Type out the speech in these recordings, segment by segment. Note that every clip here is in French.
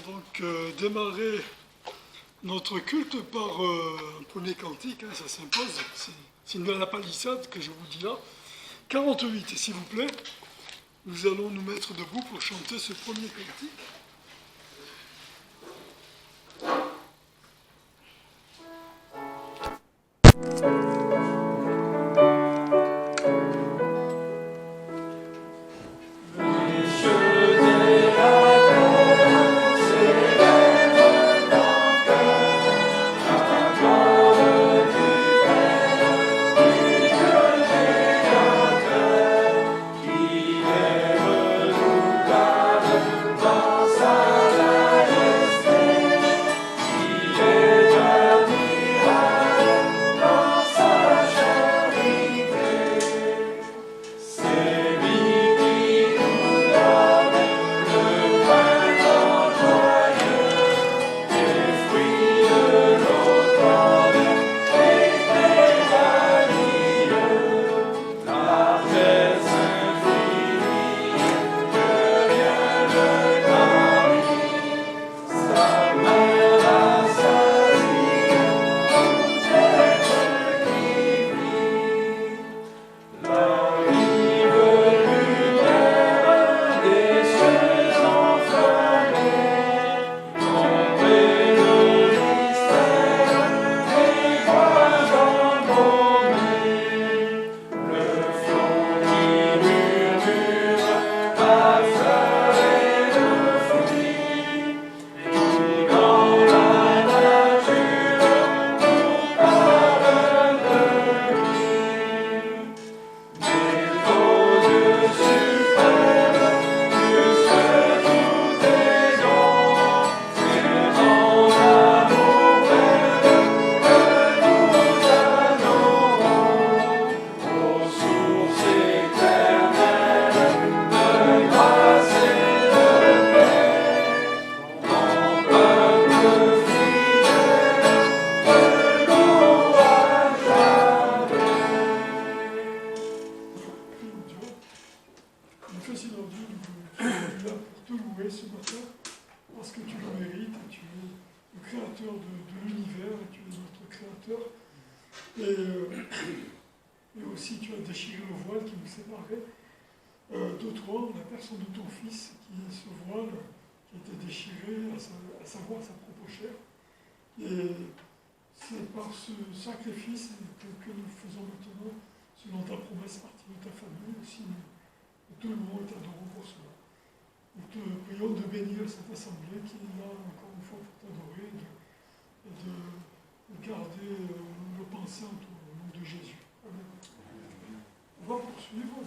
donc démarrer notre culte par un premier cantique, hein, ça s'impose, c'est une la palissade que je vous dis là. 48, s'il vous plaît, nous allons nous mettre debout pour chanter ce premier cantique. Sacrifice que nous faisons maintenant, selon ta promesse, partie de ta famille aussi, tout le monde est adorant pour cela. Nous te prions de bénir cette assemblée qui est là encore une fois pour t'adorer et de garder nos pensées en toi, au nom de Jésus. Amen. On va poursuivre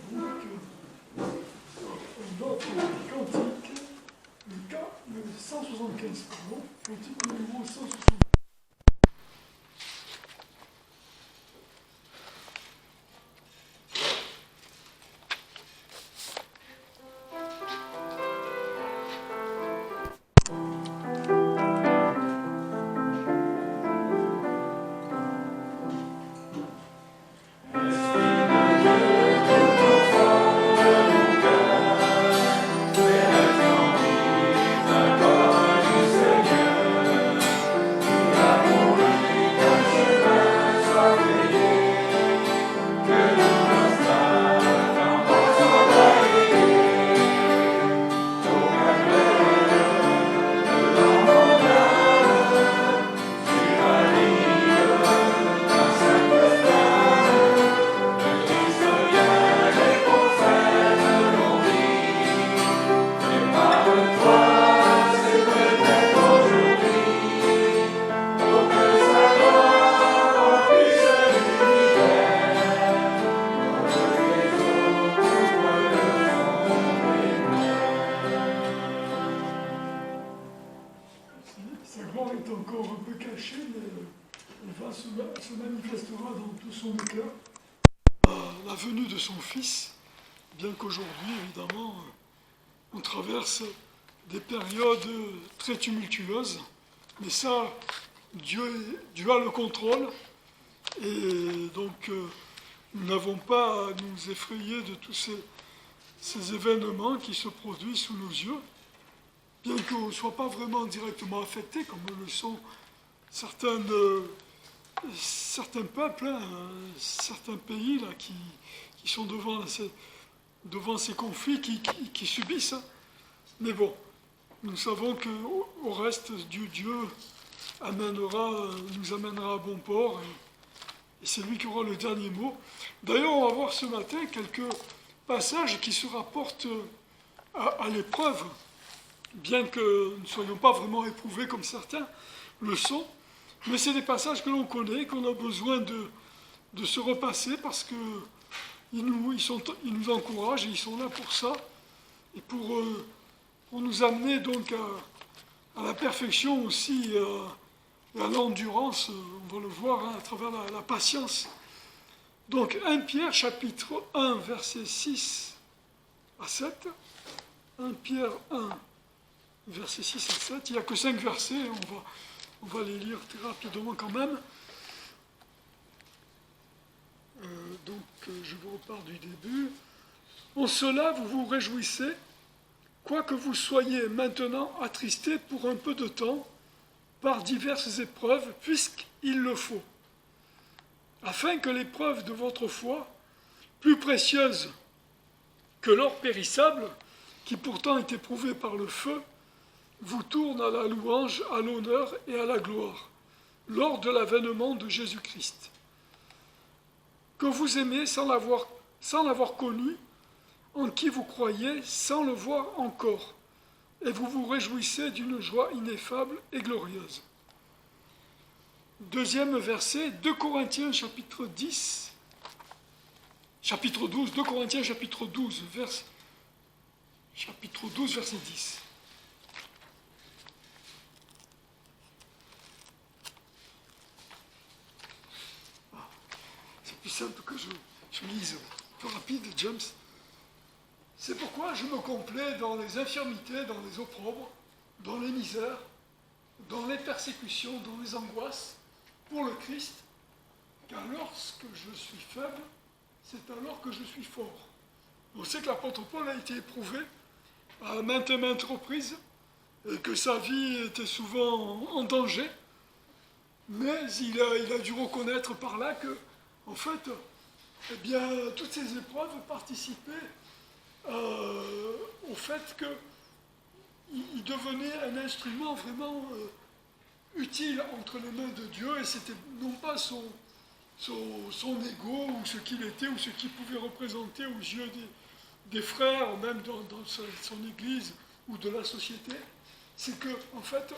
donc notre cantique, le 175, pardon, cantique numéro 175. Bien qu'aujourd'hui, évidemment, on traverse des périodes très tumultueuses, mais ça, Dieu a le contrôle, et donc nous n'avons pas à nous effrayer de tous ces événements qui se produisent sous nos yeux. bien qu'on ne soit pas vraiment directement affecté, comme le sont certains peuples, hein, certains pays là, qui sont devant ces conflits, qui subissent. Hein. Mais bon, nous savons qu'au reste, Dieu nous amènera à bon port, et c'est lui qui aura le dernier mot. D'ailleurs, on va voir ce matin quelques passages qui se rapportent à l'épreuve, bien que nous ne soyons pas vraiment éprouvés comme certains le sont, mais c'est des passages que l'on connaît, qu'on a besoin de se repasser parce qu'ils nous encouragent et ils sont là pour ça, et pour nous amener donc à la perfection aussi, et à l'endurance, on va le voir hein, à travers la patience. Donc 1 Pierre chapitre 1 versets 6 à 7, 1 Pierre 1 versets 6 à 7, il n'y a que 5 versets, on va les lire très rapidement quand même. Je vous repars du début. En cela, vous vous réjouissez, quoique vous soyez maintenant attristés pour un peu de temps par diverses épreuves, puisqu'il le faut, afin que l'épreuve de votre foi, plus précieuse que l'or périssable, qui pourtant est éprouvé par le feu, vous tourne à la louange, à l'honneur et à la gloire, lors de l'avènement de Jésus-Christ, que vous aimez sans l'avoir connu, en qui vous croyez sans le voir encore, et vous vous réjouissez d'une joie ineffable et glorieuse. Deuxième verset, 2 Corinthiens chapitre 10, chapitre 12, 2 Corinthiens chapitre 12, verset 10. C'est plus simple que je lise plus rapide, James. C'est pourquoi je me complais dans les infirmités, dans les opprobres, dans les misères, dans les persécutions, dans les angoisses, pour le Christ, car lorsque je suis faible, c'est alors que je suis fort. On sait que l'apôtre Paul a été éprouvé à maintes et maintes reprises, et que sa vie était souvent en danger, mais il a dû reconnaître par là que, en fait, eh bien, toutes ces épreuves participaient au fait qu'il devenait un instrument vraiment utile entre les mains de Dieu, et c'était non pas son ego, ou ce qu'il était, ou ce qu'il pouvait représenter aux yeux des frères, même dans son église, ou de la société, c'est que, en fait,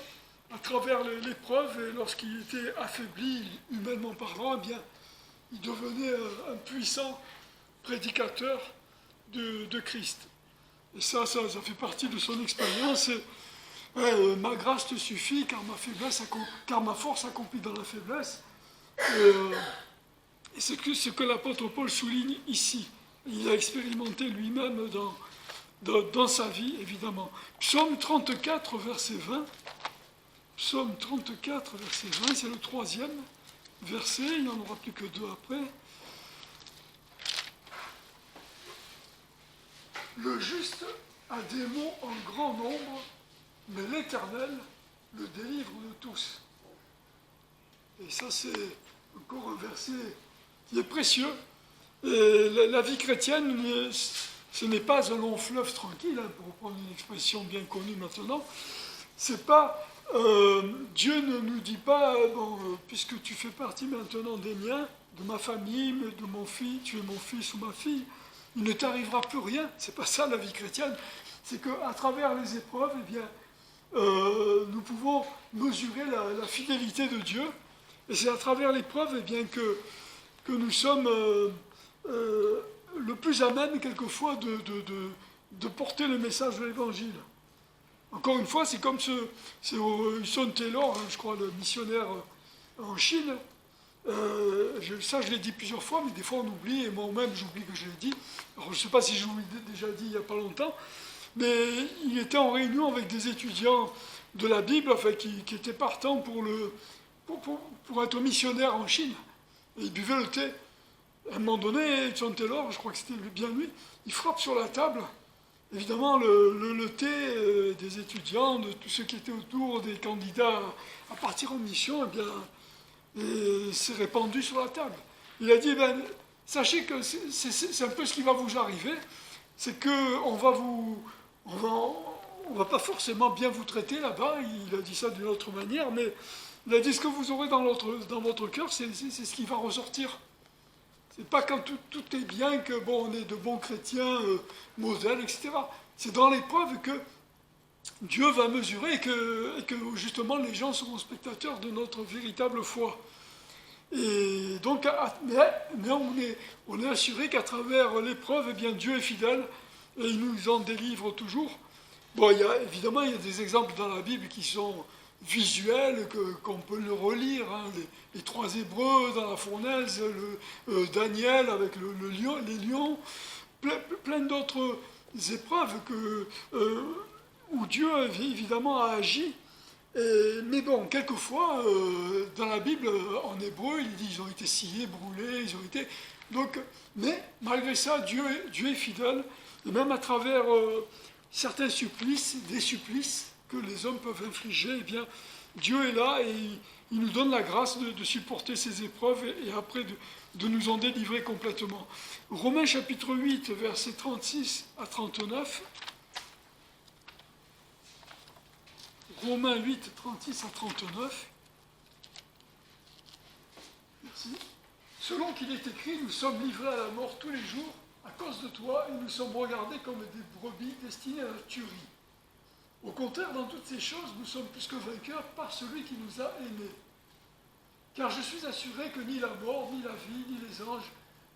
à travers l'épreuve, et lorsqu'il était affaibli, humainement parlant, eh bien, il devenait un puissant prédicateur de Christ. Et ça fait partie de son expérience. Ma grâce te suffit, car ma force accomplit dans la faiblesse. Et c'est ce que l'apôtre Paul souligne ici. Il a expérimenté lui-même dans sa vie, évidemment. Psaume 34, verset 20. Psaume 34, verset 20, c'est le 3e verset, il n'y en aura plus que 2 après. Le juste a des maux en grand nombre, mais l'Éternel le délivre de tous. Et ça, c'est encore un verset qui est précieux. Et la vie chrétienne, ce n'est pas un long fleuve tranquille, hein, pour reprendre une expression bien connue maintenant. C'est pas... Dieu ne nous dit pas, puisque tu fais partie maintenant des miens, de ma famille, de mon fils, tu es mon fils ou ma fille, il ne t'arrivera plus rien. C'est pas ça la vie chrétienne. C'est qu'à travers les épreuves, eh bien, nous pouvons mesurer la fidélité de Dieu. Et c'est à travers l'épreuve eh bien, que nous sommes le plus à même, quelquefois, de porter le message de l'Évangile. Encore une fois, c'est comme c'est Hudson Taylor, hein, je crois, le missionnaire en Chine. Je l'ai dit plusieurs fois, mais des fois on oublie, et moi-même j'oublie que je l'ai dit. Alors, je ne sais pas si je vous l'ai déjà dit il n'y a pas longtemps, mais il était en réunion avec des étudiants de la Bible, enfin, qui étaient partants pour être missionnaires en Chine. Et ils buvaient le thé. À un moment donné, Hudson Taylor, je crois que c'était bien lui, il frappe sur la table, évidemment, le thé des étudiants, de tous ceux qui étaient autour des candidats à partir en mission, eh bien, s'est répandu sur la table. Il a dit, eh ben, sachez que c'est un peu ce qui va vous arriver, c'est qu'on va vous... On va pas forcément bien vous traiter là-bas, il a dit ça d'une autre manière, mais il a dit ce que vous aurez dans votre cœur, c'est ce qui va ressortir. C'est pas quand tout est bien que bon, on est de bons chrétiens, modèles, etc. C'est dans l'épreuve que Dieu va mesurer et que justement les gens seront spectateurs de notre véritable foi. Et donc, mais on est assuré qu'à travers l'épreuve, eh bien, Dieu est fidèle et il nous en délivre toujours. Bon, évidemment, il y a des exemples dans la Bible qui sont visuels, qu'on peut le relire. Hein, les trois Hébreux dans la fournaise, Daniel avec les lions, plein d'autres épreuves où Dieu, évidemment, a agi. Mais bon, quelquefois, dans la Bible, en hébreu, il dit ils ont été sciés, brûlés, ils ont été... Donc, mais malgré ça, Dieu est fidèle, et même à travers certains supplices, des supplices que les hommes peuvent infliger, eh bien, Dieu est là et il nous donne la grâce de supporter ces épreuves et après de nous en délivrer complètement. Romains chapitre 8, versets 36 à 39. Romains 8, 36 à 39. Merci. Selon qu'il est écrit, nous sommes livrés à la mort tous les jours à cause de toi et nous sommes regardés comme des brebis destinées à la tuerie. Au contraire, dans toutes ces choses, nous sommes plus que vainqueurs par celui qui nous a aimés. Car je suis assuré que ni la mort, ni la vie, ni les anges,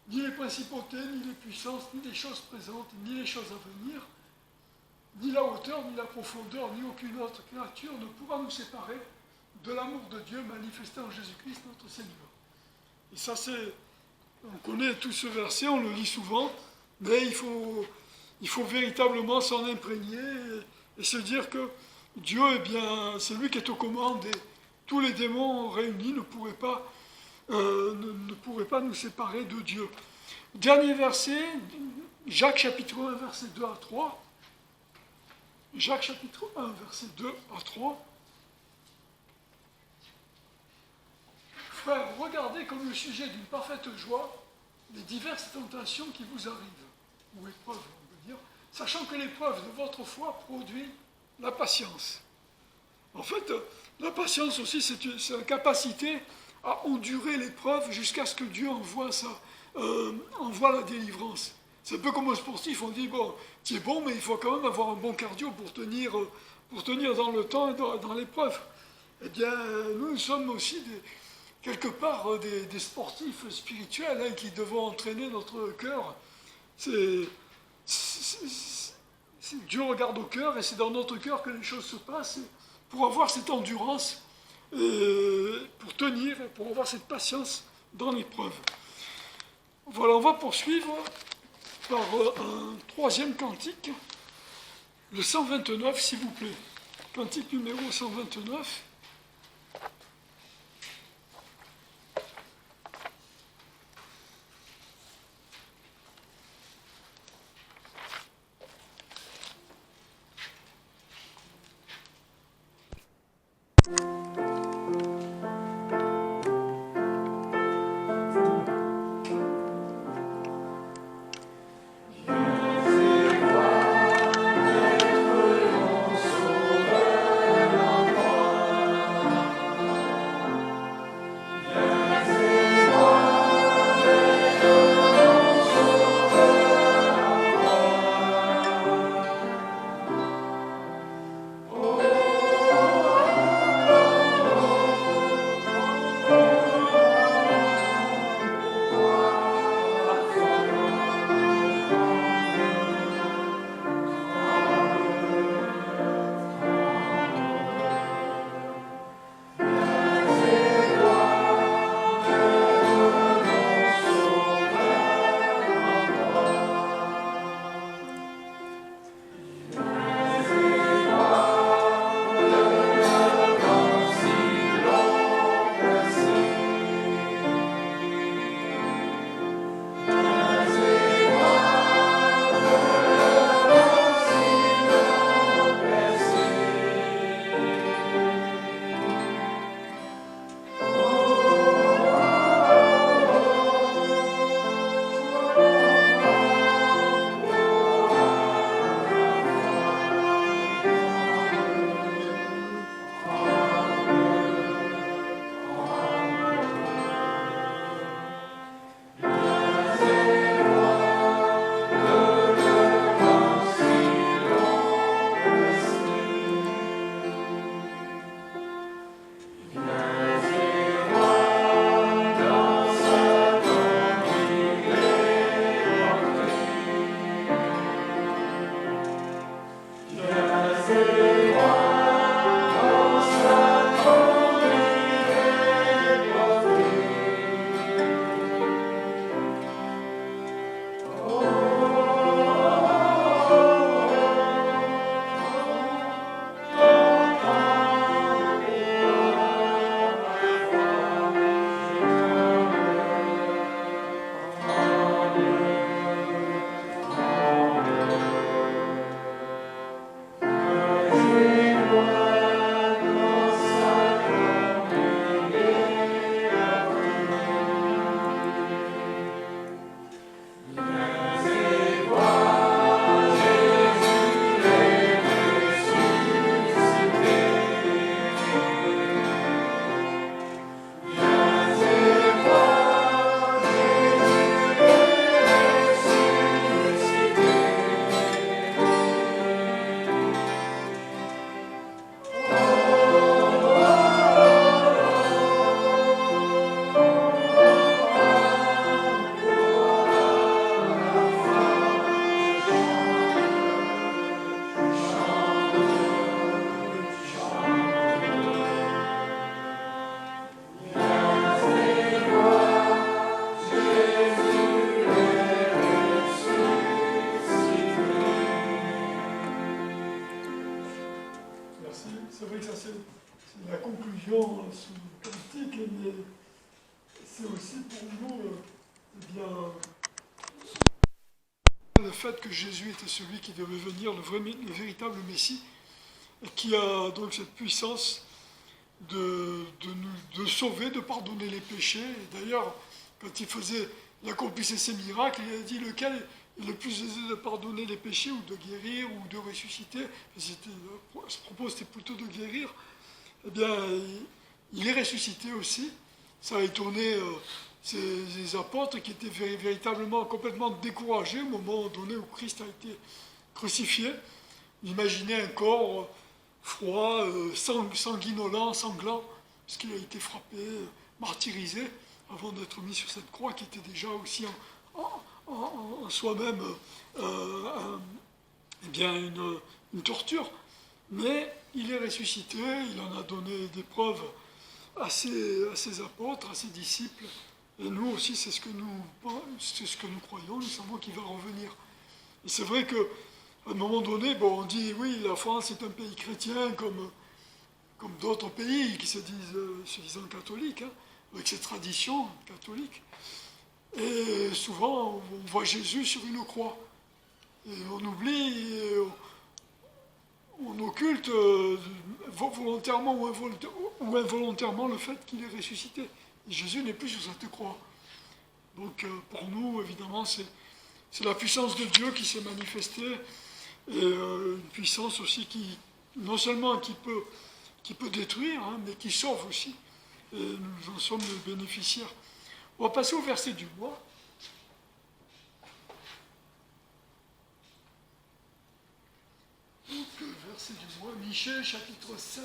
ni les principautés, ni les puissances, ni les choses présentes, ni les choses à venir, ni la hauteur, ni la profondeur, ni aucune autre créature ne pourra nous séparer de l'amour de Dieu manifesté en Jésus-Christ notre Seigneur. Et ça, on connaît tout ce verset, on le lit souvent, mais il faut véritablement s'en imprégner et se dire que Dieu, eh bien, c'est lui qui est aux commandes et tous les démons réunis ne pourraient pas nous séparer de Dieu. Dernier verset, Jacques chapitre 1, verset 2 à 3. Jacques chapitre 1, verset 2 à 3. Frères, regardez comme le sujet d'une parfaite joie les diverses tentations qui vous arrivent, ou épreuves, on peut dire, sachant que l'épreuve de votre foi produit la patience. En fait, la patience aussi, c'est la capacité à endurer l'épreuve jusqu'à ce que Dieu envoie la délivrance. C'est un peu comme un sportif, on dit, bon, tu es bon, mais il faut quand même avoir un bon cardio pour tenir dans le temps et dans l'épreuve. Eh bien, nous sommes aussi quelque part des sportifs spirituels hein, qui devons entraîner notre cœur. Dieu regarde au cœur et c'est dans notre cœur que les choses se passent pour avoir cette endurance, pour tenir, pour avoir cette patience dans l'épreuve. Voilà, on va poursuivre par un troisième cantique, le 129 s'il vous plaît. Cantique numéro 129. Merci. C'est vrai que ça, c'est la conclusion sous le cantique, mais c'est aussi pour nous, eh bien, le fait que Jésus était celui qui devait venir, le véritable Messie, et qui a donc cette puissance de sauver, de pardonner les péchés. Et d'ailleurs, quand il accomplissait ces miracles, il a dit lequel est le plus aisé de pardonner les péchés ou de guérir ou de ressusciter. Ce propos, c'était plutôt de guérir. Eh bien, il est ressuscité aussi. Ça a étonné ces apôtres qui étaient véritablement complètement découragés au moment donné où Christ a été crucifié. Imaginez un corps froid, sanguinolent, sanglant, parce qu'il a été frappé, martyrisé, avant d'être mis sur cette croix qui était déjà aussi en soi-même eh bien une torture. Mais il est ressuscité, il en a donné des preuves à ses apôtres, à ses disciples. Et nous aussi, c'est ce que nous croyons, nous savons qu'il va revenir. Et c'est vrai qu'à un moment donné, on dit, oui, la France est un pays chrétien comme d'autres pays qui se disent catholiques, hein, avec ses traditions catholiques. Et souvent, on voit Jésus sur une croix. Et on oublie, on occulte volontairement ou involontairement le fait qu'il est ressuscité. Et Jésus n'est plus sur cette croix. Donc pour nous, évidemment, c'est la puissance de Dieu qui s'est manifestée, et une puissance aussi qui, non seulement qui peut détruire, hein, mais qui sauve aussi. Et nous en sommes les bénéficiaires. On va passer au verset du mois. Donc, verset du mois, Michée, chapitre 7,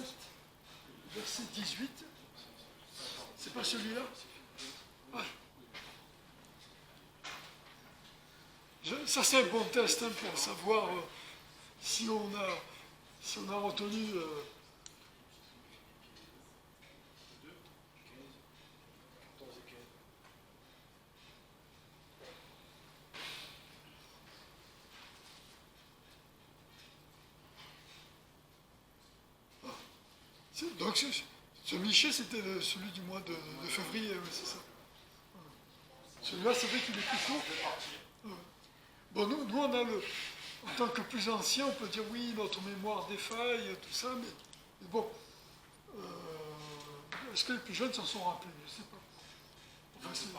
verset 18. C'est pas celui-là? Ah. Ça, c'est un bon test, hein, pour savoir si on a retenu. Donc, ce Michée, c'était celui du mois de février, oui, c'est ça. Celui-là, c'est vrai qu'il est plus court. Bon, nous, on a en tant que plus ancien, on peut dire oui, notre mémoire défaille, tout ça, mais bon, est-ce que les plus jeunes s'en sont rappelés? Je ne sais pas. Enfin, c'est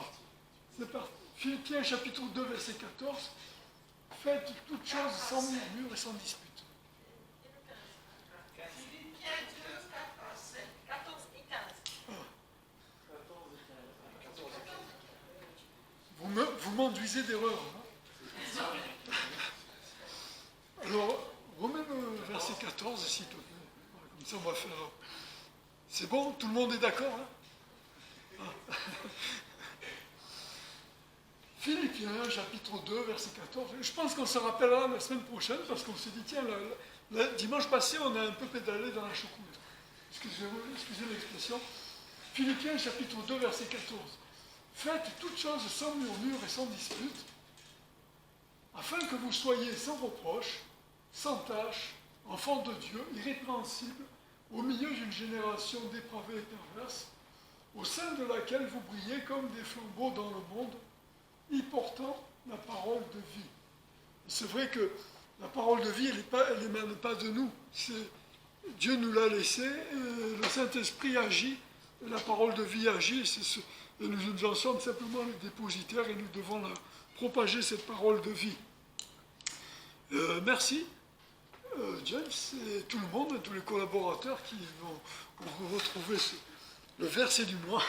parti. Philippiens chapitre 2, verset 14. Faites toutes choses sans murmure et sans dispute. Vous m'enduisez d'erreur. Hein. Alors, remets le verset 14, s'il te plaît. Comme ça, on va faire. C'est bon? Tout le monde est d'accord, hein? Philippiens, chapitre 2, verset 14. Je pense qu'on se rappellera la semaine prochaine, parce qu'on s'est dit, tiens, le dimanche passé, on a un peu pédalé dans la choucroute. Excusez l'expression. Philippiens, chapitre 2, verset 14. Faites toutes choses sans murmure et sans dispute, afin que vous soyez sans reproche, sans tache, enfants de Dieu, irrépréhensibles, au milieu d'une génération dépravée et perverse, au sein de laquelle vous brillez comme des flambeaux dans le monde, y portant la parole de vie. C'est vrai que la parole de vie, elle n'émane pas de nous. Dieu nous l'a laissée, le Saint-Esprit agit, et la parole de vie agit, et nous en sommes simplement les dépositaires, et nous devons propager cette parole de vie. Merci, James, et tout le monde, tous les collaborateurs qui vont retrouver le verset du mois.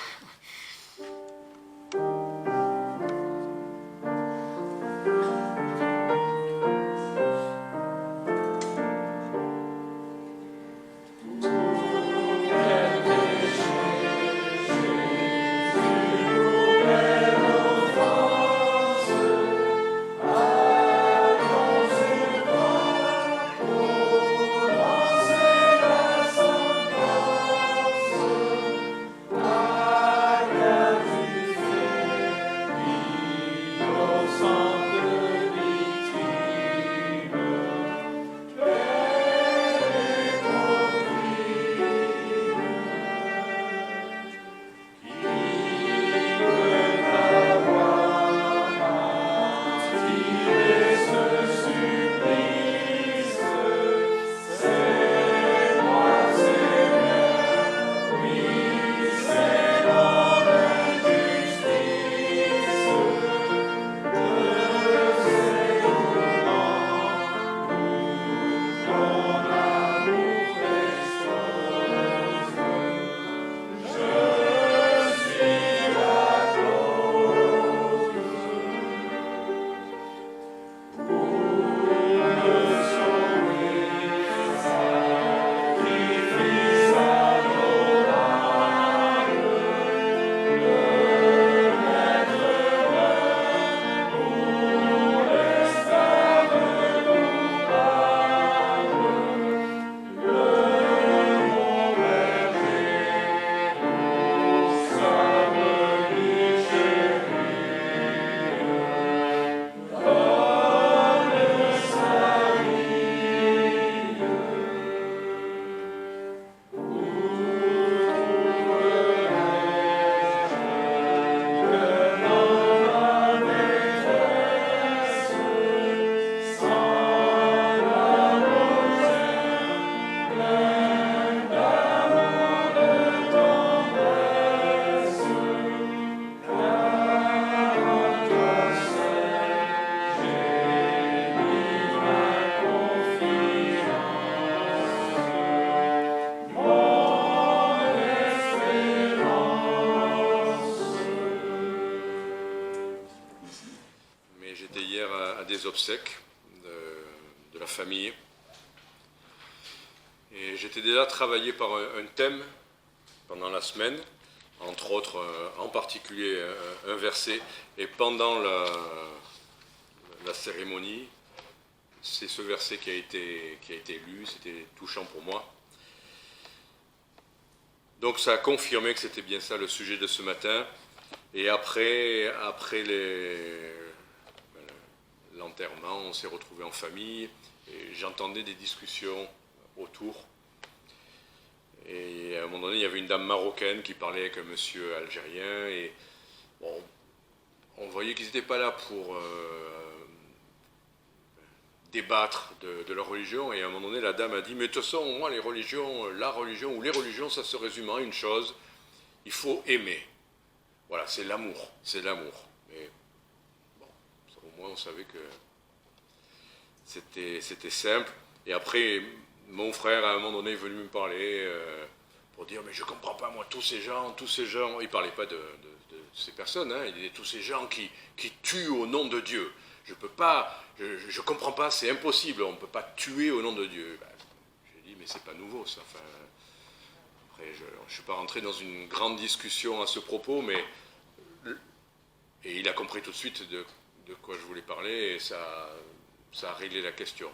des obsèques de la famille. Et j'étais déjà travaillé par un thème pendant la semaine, entre autres, en particulier un verset. Et pendant la cérémonie, c'est ce verset qui a été lu, c'était touchant pour moi. Donc ça a confirmé que c'était bien ça le sujet de ce matin. Et après l'enterrement, on s'est retrouvés en famille et j'entendais des discussions autour. Et à un moment donné, il y avait une dame marocaine qui parlait avec un monsieur algérien et bon, on voyait qu'ils n'étaient pas là pour débattre de leur religion. Et à un moment donné, la dame a dit « Mais de toute façon, moi, la religion, ça se résume à une chose, il faut aimer. Voilà, c'est l'amour. Mais bon, au moins, on savait que c'était simple. Et après, mon frère, à un moment donné, est venu me parler pour dire « Mais je ne comprends pas, moi, tous ces gens. » Il ne parlait pas de ces personnes, hein, il disait « Tous ces gens qui tuent au nom de Dieu. Je peux pas, je comprends pas, c'est impossible, on ne peut pas tuer au nom de Dieu. » J'ai dit « Mais c'est pas nouveau, ça. » Enfin, après, je ne suis pas rentré dans une grande discussion à ce propos, mais et il a compris tout de suite de quoi je voulais parler, et ça a réglé la question.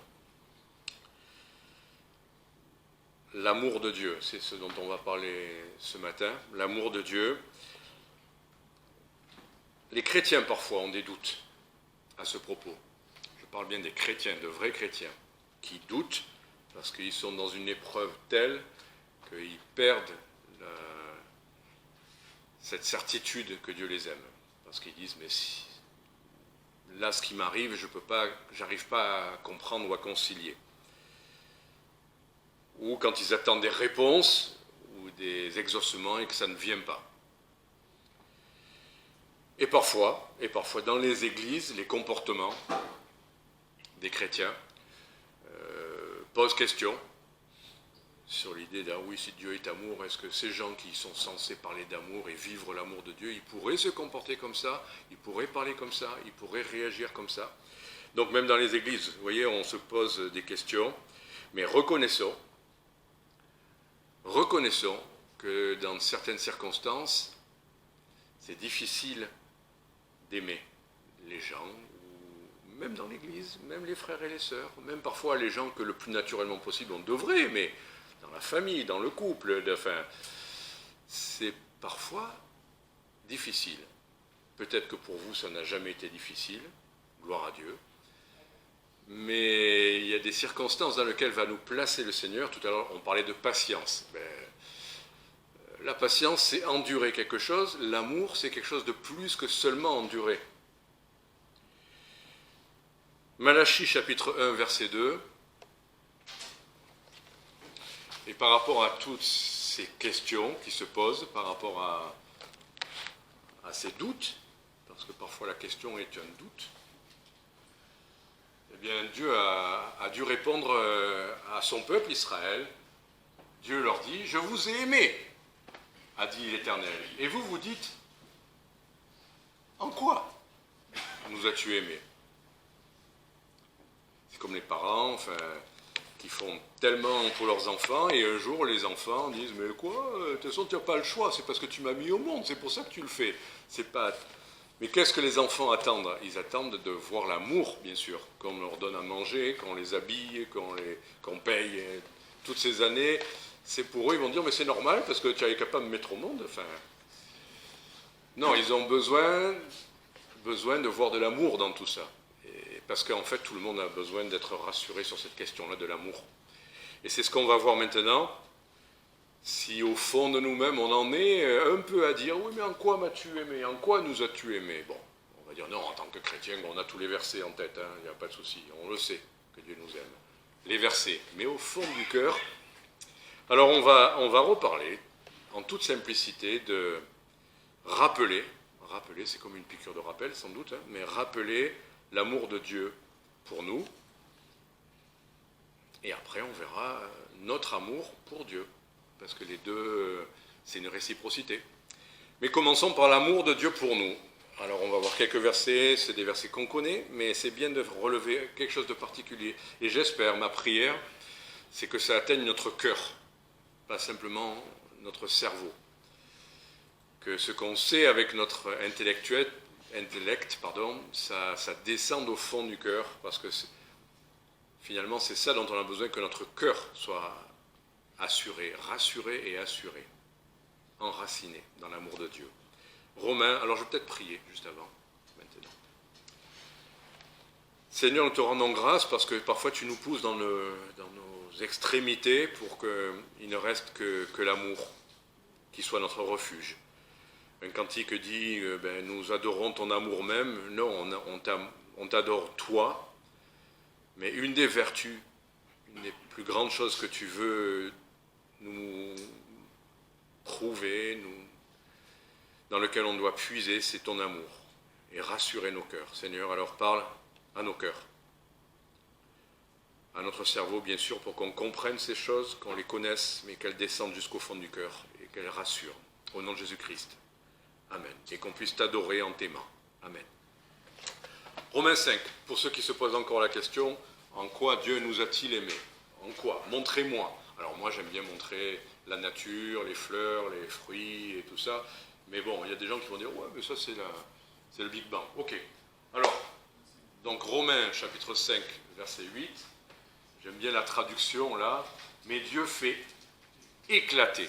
L'amour de Dieu, c'est ce dont on va parler ce matin. L'amour de Dieu. Les chrétiens, parfois, ont des doutes à ce propos. Je parle bien des chrétiens, de vrais chrétiens, qui doutent parce qu'ils sont dans une épreuve telle qu'ils perdent cette certitude que Dieu les aime. Parce qu'ils disent, mais si, là, ce qui m'arrive, j'arrive pas à comprendre ou à concilier. Ou quand ils attendent des réponses ou des exaucements et que ça ne vient pas. Et parfois dans les églises, les comportements des chrétiens posent question sur l'idée d'un oui, si Dieu est amour, est-ce que ces gens qui sont censés parler d'amour et vivre l'amour de Dieu, ils pourraient se comporter comme ça, ils pourraient parler comme ça, ils pourraient réagir comme ça. Donc même dans les églises, vous voyez, on se pose des questions, mais reconnaissons que dans certaines circonstances, c'est difficile d'aimer les gens, ou même dans l'église, même les frères et les sœurs, même parfois les gens que le plus naturellement possible on devrait aimer, dans la famille, dans le couple, enfin, c'est parfois difficile. Peut-être que pour vous ça n'a jamais été difficile, gloire à Dieu, mais il y a des circonstances dans lesquelles va nous placer le Seigneur. Tout à l'heure on parlait de patience. La patience, c'est endurer quelque chose. L'amour, c'est quelque chose de plus que seulement endurer. Malachie, chapitre 1, verset 2. Et par rapport à toutes ces questions qui se posent, par rapport à ces doutes, parce que parfois la question est un doute, eh bien Dieu a dû répondre à son peuple Israël. Dieu leur dit « Je vous ai aimés » a dit l'Éternel. Et vous, vous dites, en quoi nous as-tu aimés? C'est comme les parents, enfin, qui font tellement pour leurs enfants, et un jour, les enfants disent, mais quoi, de toute façon, tu n'as pas le choix, c'est parce que tu m'as mis au monde, c'est pour ça que tu le fais. C'est pas... Mais qu'est-ce que les enfants attendent? Ils attendent de voir l'amour, bien sûr, qu'on leur donne à manger, qu'on les habille, qu'on paye toutes ces années. C'est pour eux, ils vont dire, mais c'est normal, parce que tu es capable de me mettre au monde. Enfin, non, ils ont besoin de voir de l'amour dans tout ça. Et parce qu'en fait, tout le monde a besoin d'être rassuré sur cette question-là de l'amour. Et c'est ce qu'on va voir maintenant. Si au fond de nous-mêmes, on en est un peu à dire, oui, mais en quoi m'as-tu aimé? En quoi nous as-tu aimé? Bon, on va dire, non, en tant que chrétien, on a tous les versets en tête, il n'y a pas de souci. On le sait que Dieu nous aime. Les versets. Mais au fond du cœur... Alors on va reparler, en toute simplicité, de rappeler, c'est comme une piqûre de rappel sans doute, hein, mais rappeler l'amour de Dieu pour nous, et après on verra notre amour pour Dieu, parce que les deux, c'est une réciprocité. Mais commençons par l'amour de Dieu pour nous. Alors on va voir quelques versets, c'est des versets qu'on connaît, mais c'est bien de relever quelque chose de particulier. Et j'espère, ma prière, c'est que ça atteigne notre cœur, pas simplement notre cerveau. Que ce qu'on sait avec notre intellect, ça descende au fond du cœur, parce que finalement c'est ça dont on a besoin, que notre cœur soit assuré, rassuré et assuré, enraciné dans l'amour de Dieu. Romains, alors je vais peut-être prier juste avant, maintenant. Seigneur, nous te rendons grâce parce que parfois tu nous pousses dans nos extrémités pour qu'il ne reste que l'amour qui soit notre refuge. Un cantique dit nous adorons ton amour même. Non, on t'adore toi, mais une des vertus, une des plus grandes choses que tu veux nous prouver, dans lequel on doit puiser, c'est ton amour et rassurer nos cœurs. Seigneur, alors parle à nos cœurs, à notre cerveau bien sûr, pour qu'on comprenne ces choses, qu'on les connaisse, mais qu'elles descendent jusqu'au fond du cœur et qu'elles rassurent. Au nom de Jésus-Christ. Amen. Et qu'on puisse t'adorer en t'aimant. Amen. Romains 5, pour ceux qui se posent encore la question, en quoi Dieu nous a-t-il aimés? En quoi? Montrez-moi. Alors moi j'aime bien montrer la nature, les fleurs, les fruits et tout ça, mais bon, il y a des gens qui vont dire, ouais, mais ça c'est le Big Bang. Ok. Alors, donc Romains chapitre 5, verset 8, j'aime bien la traduction là, mais Dieu fait éclater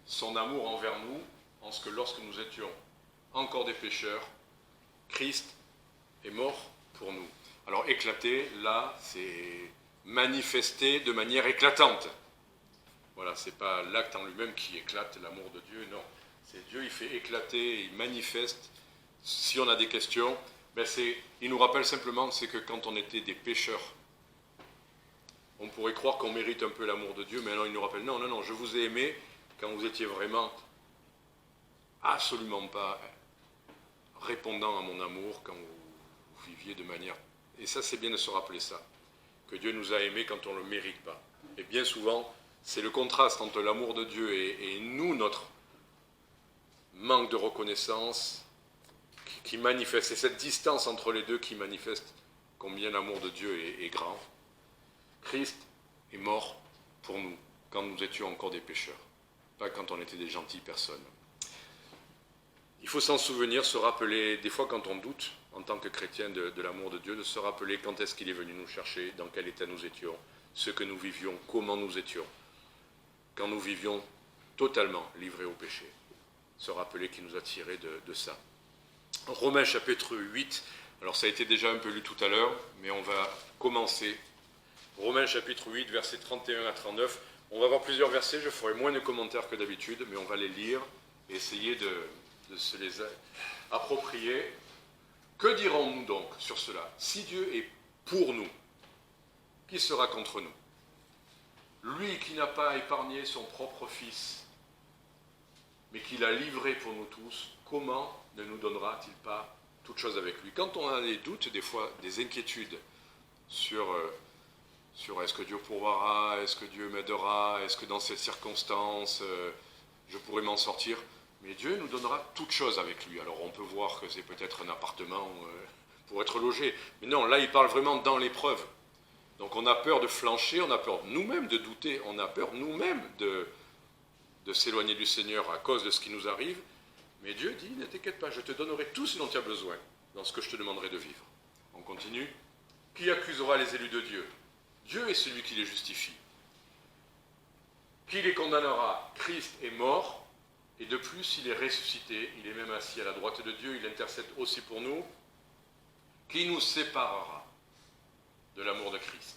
son amour envers nous, en ce que lorsque nous étions encore des pécheurs, Christ est mort pour nous. Alors éclater, là, c'est manifester de manière éclatante. Voilà, c'est pas l'acte en lui-même qui éclate l'amour de Dieu, non. C'est Dieu, il fait éclater, il manifeste. Si on a des questions, il nous rappelle simplement, c'est que quand on était des pécheurs, on pourrait croire qu'on mérite un peu l'amour de Dieu, mais alors il nous rappelle, non, je vous ai aimé quand vous étiez vraiment absolument pas répondant à mon amour, quand vous viviez de manière... Et ça, c'est bien de se rappeler ça, que Dieu nous a aimés quand on ne le mérite pas. Et bien souvent, c'est le contraste entre l'amour de Dieu et nous, notre manque de reconnaissance, qui manifeste. C'est cette distance entre les deux qui manifeste combien l'amour de Dieu est grand. Christ est mort pour nous, quand nous étions encore des pécheurs, pas quand on était des gentilles personnes. Il faut s'en souvenir, se rappeler, des fois quand on doute, en tant que chrétien de l'amour de Dieu, de se rappeler quand est-ce qu'il est venu nous chercher, dans quel état nous étions, ce que nous vivions, comment nous étions, quand nous vivions totalement livrés au péché. Se rappeler qu'il nous a tirés de ça. Romains chapitre 8, alors ça a été déjà un peu lu tout à l'heure, mais on va commencer. Romains chapitre 8, versets 31 à 39. On va voir plusieurs versets, je ferai moins de commentaires que d'habitude, mais on va les lire et essayer de se les approprier. Que dirons-nous donc sur cela? Si Dieu est pour nous, qui sera contre nous? Lui qui n'a pas épargné son propre Fils, mais qui l'a livré pour nous tous, comment ne nous donnera-t-il pas toute chose avec lui? Quand on a des doutes, des fois des inquiétudes sur est-ce que Dieu pourvoira, est-ce que Dieu m'aidera, est-ce que dans cette circonstance je pourrai m'en sortir, mais Dieu nous donnera toute chose avec lui. Alors on peut voir que c'est peut-être un appartement pour être logé, mais non, là il parle vraiment dans l'épreuve. Donc on a peur de flancher, on a peur nous-mêmes de douter, on a peur nous-mêmes de s'éloigner du Seigneur à cause de ce qui nous arrive, mais Dieu dit, ne t'inquiète pas, je te donnerai tout ce dont tu as besoin dans ce que je te demanderai de vivre. On continue. Qui accusera les élus de Dieu? Dieu est celui qui les justifie. Qui les condamnera? Christ est mort, et de plus, il est ressuscité, il est même assis à la droite de Dieu, il intercède aussi pour nous. Qui nous séparera de l'amour de Christ?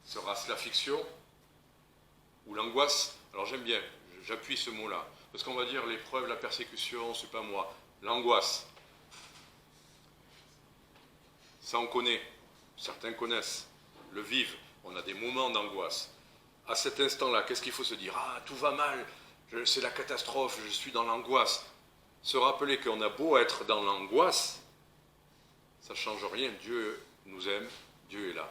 Sera-ce l'affliction ou l'angoisse? Alors j'aime bien, j'appuie ce mot-là, parce qu'on va dire l'épreuve, la persécution, c'est pas moi. L'angoisse, ça on connaît, certains connaissent, le vivent, on a des moments d'angoisse. À cet instant-là, qu'est-ce qu'il faut se dire? Ah, tout va mal, c'est la catastrophe, je suis dans l'angoisse. Se rappeler qu'on a beau être dans l'angoisse, ça ne change rien, Dieu nous aime, Dieu est là.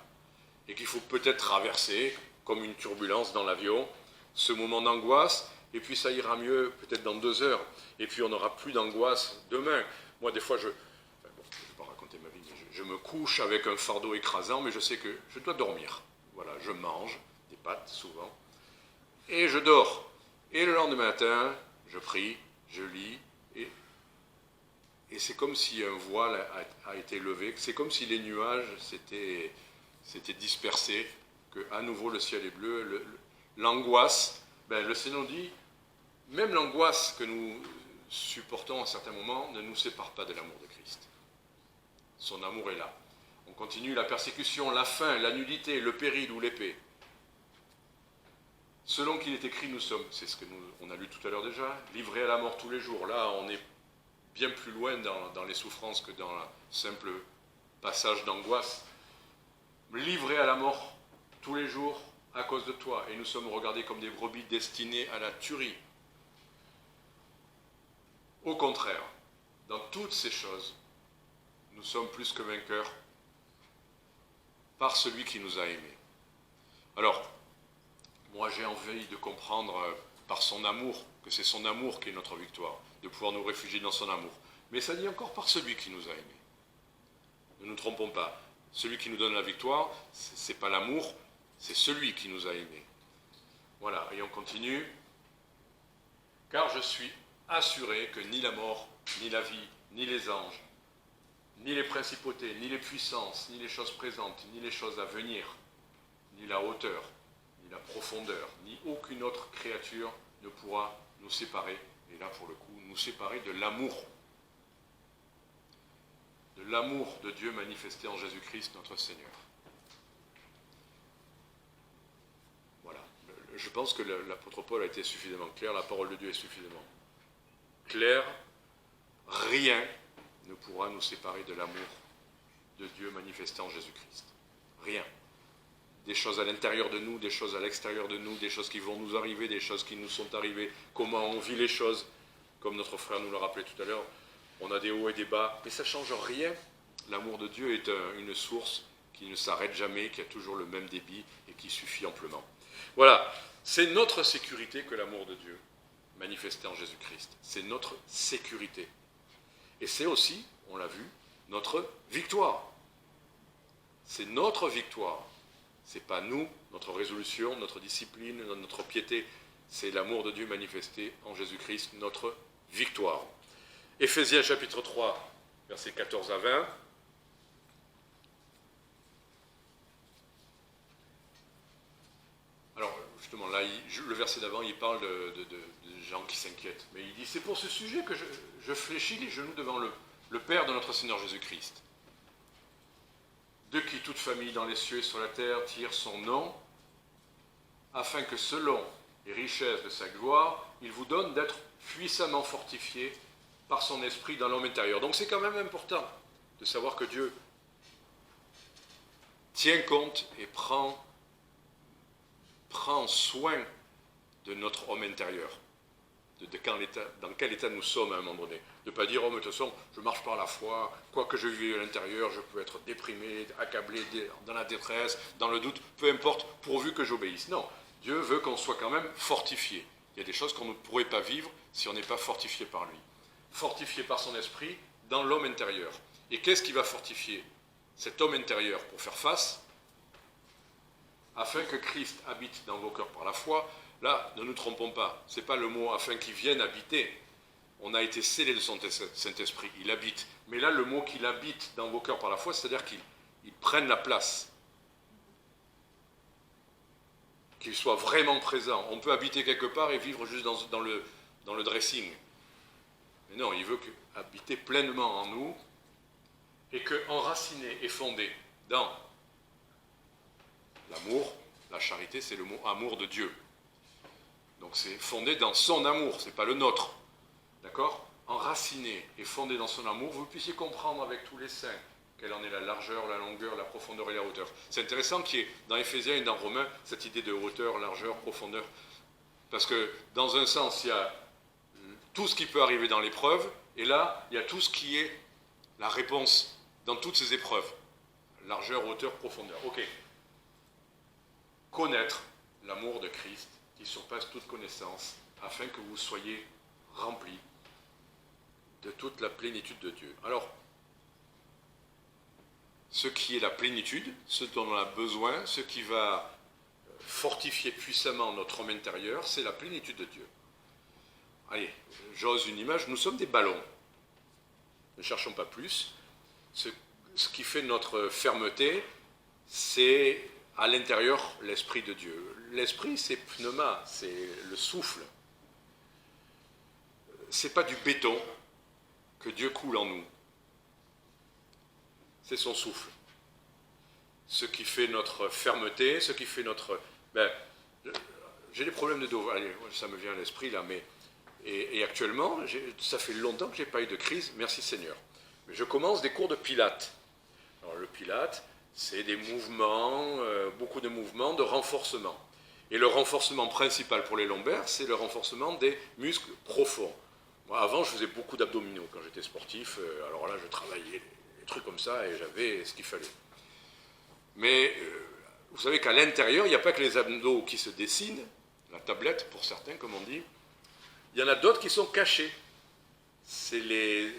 Et qu'il faut peut-être traverser, comme une turbulence dans l'avion, ce moment d'angoisse, et puis ça ira mieux peut-être dans 2 heures, et puis on n'aura plus d'angoisse demain. Moi, des fois, je ne vais pas raconter ma vie, mais je me couche avec un fardeau écrasant, mais je sais que je dois dormir. Voilà, je mange des pâtes souvent, et je dors. Et le lendemain matin, je prie, je lis, et c'est comme si un voile a été levé, c'est comme si les nuages s'étaient dispersés, que à nouveau le ciel est bleu, l'angoisse, le Seigneur dit, même l'angoisse que nous supportons à certains moments ne nous sépare pas de l'amour de Christ. Son amour est là. On continue la persécution, la faim, la nudité, le péril ou l'épée. Selon qu'il est écrit, nous sommes, c'est ce que on a lu tout à l'heure déjà, livrés à la mort tous les jours. Là, on est bien plus loin dans les souffrances que dans le simple passage d'angoisse. Livrés à la mort tous les jours à cause de toi, et nous sommes regardés comme des brebis destinées à la tuerie. Au contraire, dans toutes ces choses, nous sommes plus que vainqueurs par celui qui nous a aimés. Alors, moi j'ai envie de comprendre par son amour, que c'est son amour qui est notre victoire, de pouvoir nous réfugier dans son amour. Mais ça dit encore par celui qui nous a aimés. Ne nous trompons pas, celui qui nous donne la victoire, ce n'est pas l'amour, c'est celui qui nous a aimés. Voilà, et on continue. Car je suis assuré que ni la mort, ni la vie, ni les anges, ni les principautés, ni les puissances, ni les choses présentes, ni les choses à venir, ni la hauteur, ni la profondeur, ni aucune autre créature ne pourra nous séparer, et là pour le coup, nous séparer de l'amour de Dieu manifesté en Jésus-Christ notre Seigneur. Voilà, je pense que l'apôtre Paul a été suffisamment clair, la parole de Dieu est suffisamment claire, rien ne pourra nous séparer de l'amour de Dieu manifesté en Jésus-Christ. Rien. Des choses à l'intérieur de nous, des choses à l'extérieur de nous, des choses qui vont nous arriver, des choses qui nous sont arrivées, comment on vit les choses, comme notre frère nous l'a rappelé tout à l'heure, on a des hauts et des bas, mais ça ne change rien. L'amour de Dieu est une source qui ne s'arrête jamais, qui a toujours le même débit et qui suffit amplement. Voilà, c'est notre sécurité que l'amour de Dieu manifesté en Jésus-Christ. C'est notre sécurité. Et c'est aussi, on l'a vu, notre victoire. C'est notre victoire. Ce n'est pas nous, notre résolution, notre discipline, notre piété. C'est l'amour de Dieu manifesté en Jésus-Christ, notre victoire. Éphésiens chapitre 3, versets 14 à 20. Alors, justement, là, le verset d'avant, il parle de gens qui s'inquiètent. Mais il dit, c'est pour ce sujet que je fléchis les genoux devant le Père de notre Seigneur Jésus-Christ, de qui toute famille dans les cieux et sur la terre tire son nom, afin que selon les richesses de sa gloire, il vous donne d'être puissamment fortifiés par son esprit dans l'homme intérieur. Donc c'est quand même important de savoir que Dieu tient compte et prend soin de notre homme intérieur, dans quel état nous sommes à un moment donné. De ne pas dire, oh mais de toute façon, je marche par la foi, quoi que je vive à l'intérieur, je peux être déprimé, accablé, dans la détresse, dans le doute, peu importe, pourvu que j'obéisse. Non, Dieu veut qu'on soit quand même fortifié. Il y a des choses qu'on ne pourrait pas vivre si on n'est pas fortifié par lui. Fortifié par son esprit dans l'homme intérieur. Et qu'est-ce qui va fortifier cet homme intérieur pour faire face, afin que Christ habite dans vos cœurs par la foi? Là, ne nous trompons pas, ce n'est pas le mot « afin qu'il vienne habiter ». On a été scellés de son Saint-Esprit, il habite. Mais là, le mot « qu'il habite dans vos cœurs par la foi », c'est-à-dire qu'il prenne la place. Qu'il soit vraiment présent. On peut habiter quelque part et vivre juste dans le dressing. Mais non, il veut habiter pleinement en nous et qu'enraciné et fondé dans l'amour, la charité, c'est le mot « amour de Dieu ». Donc c'est fondé dans son amour, ce n'est pas le nôtre. D'accord? Enraciné et fondé dans son amour, vous puissiez comprendre avec tous les saints quelle en est la largeur, la longueur, la profondeur et la hauteur. C'est intéressant qu'il y ait dans Éphésiens et dans Romains cette idée de hauteur, largeur, profondeur. Parce que dans un sens, il y a tout ce qui peut arriver dans l'épreuve, et là, il y a tout ce qui est la réponse dans toutes ces épreuves. Largeur, hauteur, profondeur. Ok. Connaître l'amour de Christ qui surpasse toute connaissance, afin que vous soyez remplis de toute la plénitude de Dieu. Alors, ce qui est la plénitude, ce dont on a besoin, ce qui va fortifier puissamment notre homme intérieur, c'est la plénitude de Dieu. Allez, j'ose une image, nous sommes des ballons. Ne cherchons pas plus. Ce qui fait notre fermeté, c'est à l'intérieur l'Esprit de Dieu. L'Esprit, c'est pneuma, c'est le souffle. C'est pas du béton que Dieu coule en nous. C'est son souffle. Ce qui fait notre fermeté, ce qui fait notre... j'ai des problèmes de dos, allez, ça me vient à l'esprit là, mais... Et actuellement, ça fait longtemps que je n'ai pas eu de crise, merci Seigneur. Mais je commence des cours de Pilates. Alors le Pilates, c'est des mouvements, beaucoup de mouvements de renforcement. Et le renforcement principal pour les lombaires, c'est le renforcement des muscles profonds. Moi, avant, je faisais beaucoup d'abdominaux quand j'étais sportif. Alors là, je travaillais des trucs comme ça et j'avais ce qu'il fallait. Mais vous savez qu'à l'intérieur, il n'y a pas que les abdos qui se dessinent, la tablette pour certains, comme on dit. Il y en a d'autres qui sont cachés. C'est les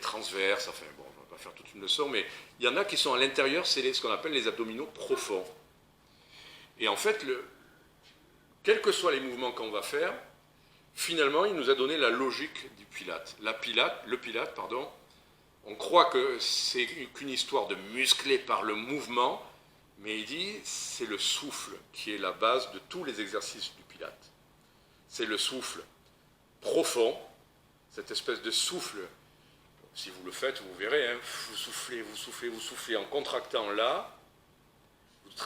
transverses, enfin bon, on ne va pas faire toute une leçon, mais il y en a qui sont à l'intérieur, c'est ce qu'on appelle les abdominaux profonds. Et en fait, quels que soient les mouvements qu'on va faire, finalement, il nous a donné la logique du Pilate. Le Pilate, on croit que c'est qu'une histoire de muscler par le mouvement, mais il dit c'est le souffle qui est la base de tous les exercices du Pilate. C'est le souffle profond, cette espèce de souffle. Si vous le faites, vous verrez, hein, vous soufflez, vous soufflez, vous soufflez en contractant là,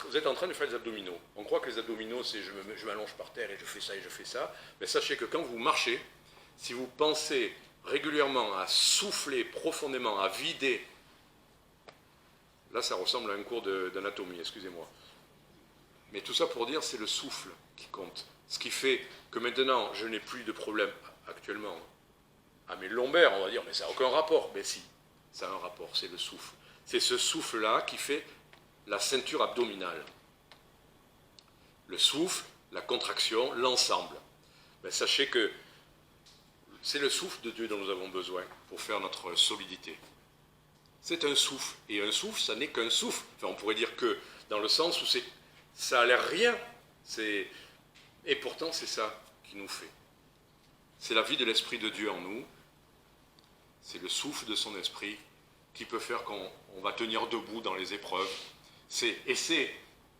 vous êtes en train de faire les abdominaux. On croit que les abdominaux, c'est je m'allonge par terre et je fais ça et je fais ça. Mais sachez que quand vous marchez, si vous pensez régulièrement à souffler profondément, à vider, là ça ressemble à un cours d'anatomie, excusez-moi. Mais tout ça pour dire, c'est le souffle qui compte. Ce qui fait que maintenant, je n'ai plus de problème actuellement à mes lombaires, on va dire, mais ça n'a aucun rapport. Mais si, ça a un rapport, c'est le souffle. C'est ce souffle-là qui fait la ceinture abdominale. Le souffle, la contraction, l'ensemble. Mais sachez que c'est le souffle de Dieu dont nous avons besoin pour faire notre solidité. C'est un souffle. Et un souffle, ça n'est qu'un souffle. Enfin, on pourrait dire que, dans le sens où ça a l'air rien. Et pourtant, c'est ça qui nous fait. C'est la vie de l'Esprit de Dieu en nous. C'est le souffle de son Esprit qui peut faire qu'on va tenir debout dans les épreuves. Et c'est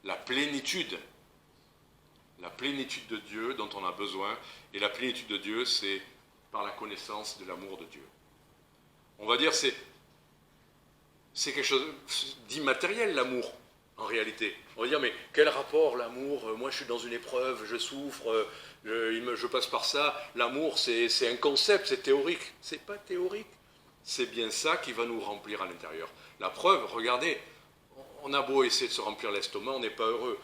la plénitude de Dieu dont on a besoin. Et la plénitude de Dieu, c'est par la connaissance de l'amour de Dieu. On va dire c'est quelque chose d'immatériel, l'amour, en réalité. On va dire, mais quel rapport, l'amour? Moi, je suis dans une épreuve, je souffre, je passe par ça. L'amour, c'est un concept, c'est théorique. C'est pas théorique. C'est bien ça qui va nous remplir à l'intérieur. La preuve, regardez, on a beau essayer de se remplir l'estomac, on n'est pas heureux.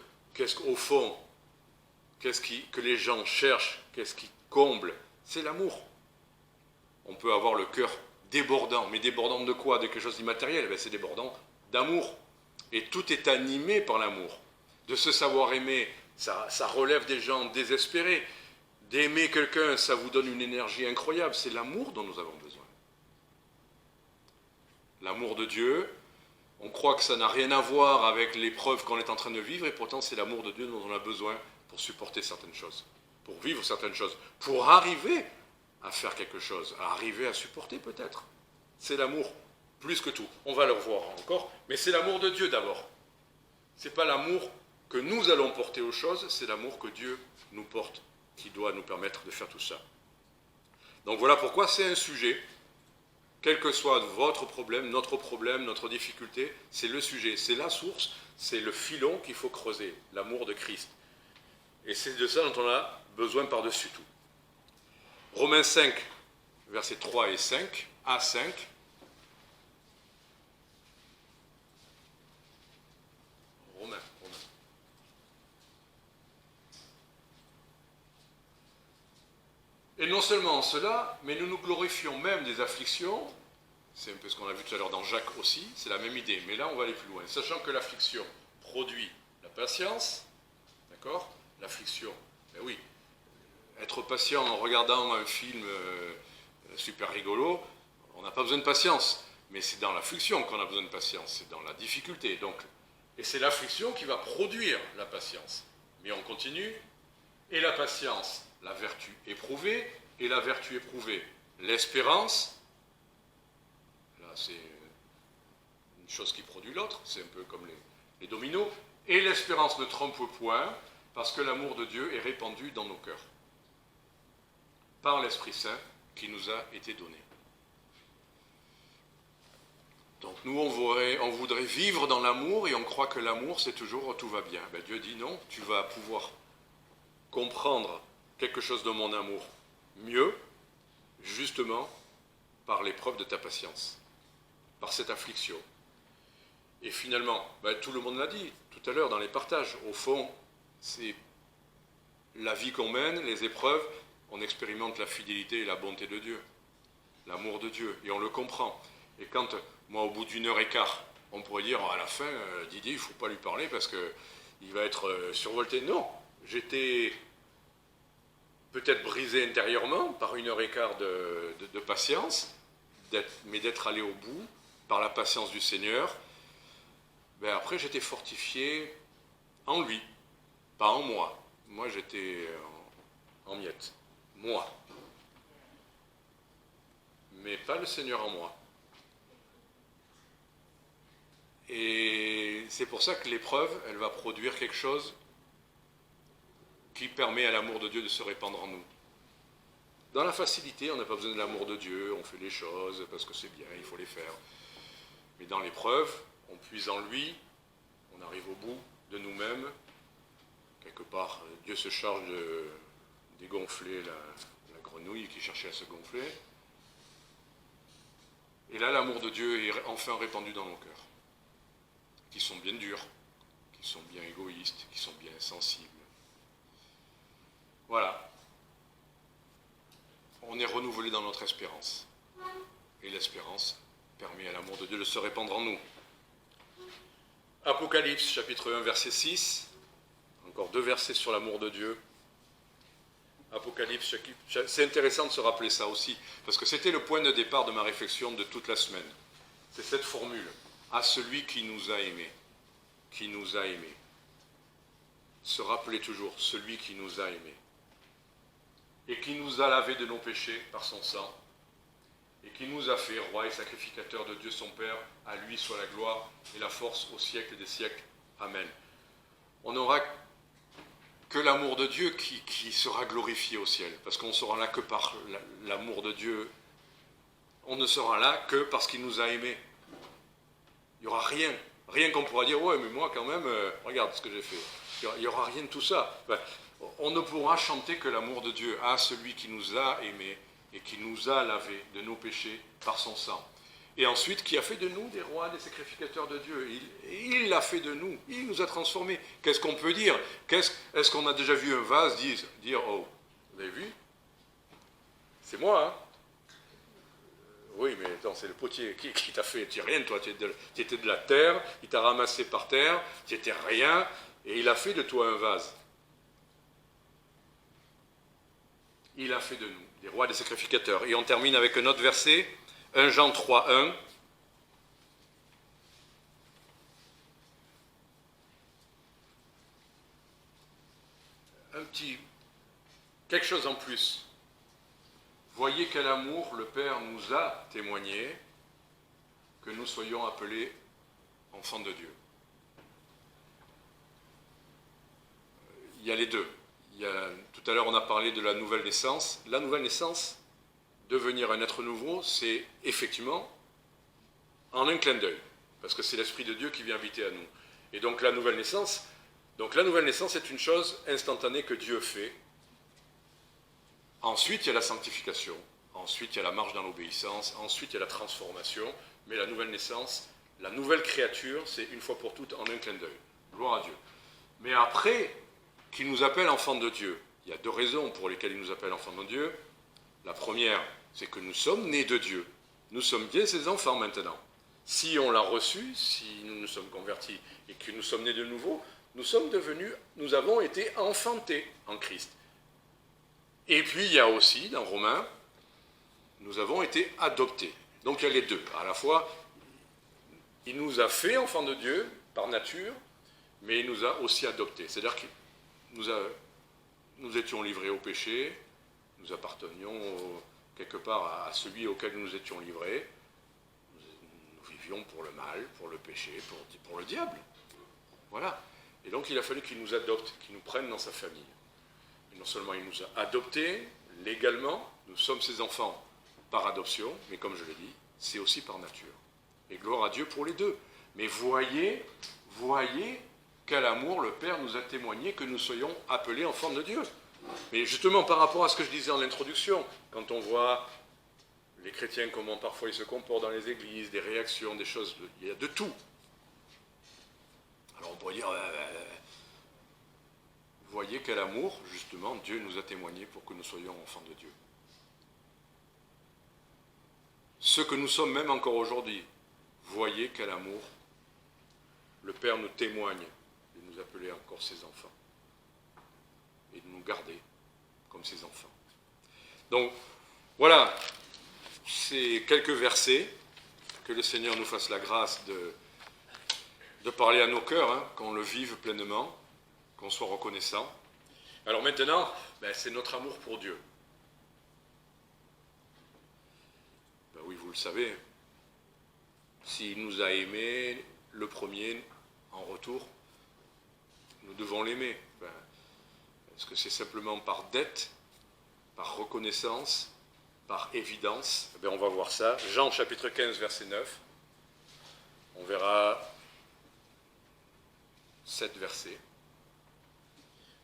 Au fond, que les gens cherchent, qu'est-ce qui comble? C'est l'amour. On peut avoir le cœur débordant, mais débordant de quoi? De quelque chose d'immatériel? C'est débordant d'amour. Et tout est animé par l'amour. De se savoir aimer, ça relève des gens désespérés. D'aimer quelqu'un, ça vous donne une énergie incroyable. C'est l'amour dont nous avons besoin. L'amour de Dieu, on croit que ça n'a rien à voir avec l'épreuve qu'on est en train de vivre, et pourtant c'est l'amour de Dieu dont on a besoin pour supporter certaines choses, pour vivre certaines choses, pour arriver à faire quelque chose, à arriver à supporter peut-être. C'est l'amour, plus que tout. On va le revoir encore, mais c'est l'amour de Dieu d'abord. Ce n'est pas l'amour que nous allons porter aux choses, c'est l'amour que Dieu nous porte, qui doit nous permettre de faire tout ça. Donc voilà pourquoi c'est un sujet, quel que soit votre problème, notre difficulté, c'est le sujet, c'est la source, c'est le filon qu'il faut creuser, l'amour de Christ. Et c'est de ça dont on a besoin par-dessus tout. Romains 5, versets 3 et 5, à 5. Romains. Et non seulement en cela, mais nous nous glorifions même des afflictions. C'est un peu ce qu'on a vu tout à l'heure dans Jacques aussi, c'est la même idée. Mais là, on va aller plus loin. Sachant que l'affliction produit la patience, d'accord ? L'affliction. Ben oui. Être patient en regardant un film super rigolo, on n'a pas besoin de patience. Mais c'est dans l'affliction qu'on a besoin de patience, c'est dans la difficulté. Donc, et c'est l'affliction qui va produire la patience. Mais on continue. Et la patience, la vertu éprouvée, et la vertu éprouvée, l'espérance. Là, c'est une chose qui produit l'autre, c'est un peu comme les dominos. Et l'espérance ne trompe point, parce que l'amour de Dieu est répandu dans nos cœurs, par l'Esprit Saint qui nous a été donné. Donc nous, on voudrait vivre dans l'amour, et on croit que l'amour, c'est toujours tout va bien. Ben, Dieu dit non, tu vas pouvoir comprendre quelque chose de mon amour mieux, justement, par l'épreuve de ta patience, par cette affliction. Et finalement, ben, tout le monde l'a dit tout à l'heure dans les partages, au fond, c'est la vie qu'on mène, les épreuves, on expérimente la fidélité et la bonté de Dieu, l'amour de Dieu, et on le comprend. Et quand, moi, au bout d'1h15, on pourrait dire, à la fin, Didier, il ne faut pas lui parler parce qu'il va être survolté. Non, j'étais peut-être brisé intérieurement par 1h15 de patience, mais d'être allé au bout, par la patience du Seigneur. Ben après, j'étais fortifié en lui, pas en moi. Moi, j'étais en miettes. Moi. Mais pas le Seigneur en moi. Et c'est pour ça que l'épreuve, elle va produire quelque chose qui permet à l'amour de Dieu de se répandre en nous. Dans la facilité, on n'a pas besoin de l'amour de Dieu, on fait les choses parce que c'est bien, il faut les faire. Mais dans l'épreuve, on puise en lui, on arrive au bout de nous-mêmes. Quelque part, Dieu se charge de dégonfler la grenouille qui cherchait à se gonfler. Et là, l'amour de Dieu est enfin répandu dans nos cœurs, qui sont bien durs, qui sont bien égoïstes, qui sont bien sensibles. Voilà. On est renouvelé dans notre espérance. Et l'espérance permet à l'amour de Dieu de se répandre en nous. Apocalypse, chapitre 1, verset 6. Encore 2 versets sur l'amour de Dieu. Apocalypse, c'est intéressant de se rappeler ça aussi, parce que c'était le point de départ de ma réflexion de toute la semaine. C'est cette formule. À celui qui nous a aimés. Qui nous a aimés. Se rappeler toujours, celui qui nous a aimés. Et qui nous a lavé de nos péchés par son sang, et qui nous a fait roi et sacrificateur de Dieu son Père, à lui soit la gloire et la force au siècle des siècles. Amen. On n'aura que l'amour de Dieu qui sera glorifié au ciel, parce qu'on ne sera là que par l'amour de Dieu. On ne sera là que parce qu'il nous a aimés. Il n'y aura rien qu'on pourra dire, ouais, mais moi quand même, regarde ce que j'ai fait. Il n'y aura rien de tout ça. Ben, on ne pourra chanter que l'amour de Dieu à celui qui nous a aimés et qui nous a lavés de nos péchés par son sang. Et ensuite, qui a fait de nous des rois, des sacrificateurs de Dieu. Il l'a fait de nous, il nous a transformés. Qu'est-ce qu'on peut dire? Est-ce qu'on a déjà vu un vase dire oh, vous avez vu? C'est moi, hein? Oui, mais attends, c'est le potier qui t'a fait. Tu n'es rien, toi, tu étais de la terre, il t'a ramassé par terre, tu n'étais rien, et il a fait de toi un vase. Il a fait de nous des rois, des sacrificateurs. Et on termine avec un autre verset, 1 Jean 3, 1. Quelque chose en plus. Voyez quel amour le Père nous a témoigné, que nous soyons appelés enfants de Dieu. Il y a les deux. Tout à l'heure, on a parlé de la nouvelle naissance. La nouvelle naissance, devenir un être nouveau, c'est effectivement en un clin d'œil, parce que c'est l'Esprit de Dieu qui vient habiter à nous. Et donc la nouvelle naissance est une chose instantanée que Dieu fait. Ensuite, il y a la sanctification. Ensuite, il y a la marche dans l'obéissance. Ensuite, il y a la transformation. Mais la nouvelle naissance, la nouvelle créature, c'est une fois pour toutes en un clin d'œil. Gloire à Dieu. Mais après, qu'il nous appelle enfants de Dieu, il y a 2 raisons pour lesquelles il nous appelle enfants de Dieu. La première, c'est que nous sommes nés de Dieu. Nous sommes bien ses enfants maintenant. Si on l'a reçu, si nous nous sommes convertis et que nous sommes nés de nouveau, nous avons été enfantés en Christ. Et puis il y a aussi, dans Romains, nous avons été adoptés. Donc il y a les deux. À la fois, il nous a fait enfants de Dieu par nature, mais il nous a aussi adoptés. C'est-à-dire que nous étions livrés au péché, nous appartenions quelque part à celui auquel nous étions livrés. Nous vivions pour le mal, pour le péché, pour le diable. Voilà. Et donc il a fallu qu'il nous adopte, qu'il nous prenne dans sa famille. Et non seulement il nous a adoptés légalement, nous sommes ses enfants par adoption, mais comme je l'ai dit, c'est aussi par nature. Et gloire à Dieu pour les deux. Mais voyez quel amour le Père nous a témoigné que nous soyons appelés enfants de Dieu. Mais justement, par rapport à ce que je disais en introduction, quand on voit les chrétiens, comment parfois ils se comportent dans les églises, des réactions, des choses, il y a de tout. Alors on pourrait dire, voyez quel amour, justement, Dieu nous a témoigné pour que nous soyons enfants de Dieu. Ce que nous sommes même encore aujourd'hui, voyez quel amour le Père nous témoigne de nous appeler encore ses enfants et de nous garder comme ses enfants. Donc, voilà, c'est quelques versets, que le Seigneur nous fasse la grâce de parler à nos cœurs, qu'on le vive pleinement, qu'on soit reconnaissant. Alors maintenant, c'est notre amour pour Dieu. Oui, vous le savez, s'il nous a aimés, le premier, en retour, nous devons l'aimer. Est-ce que c'est simplement par dette, par reconnaissance, par évidence? On va voir ça. Jean chapitre 15, verset 9. On verra 7 versets.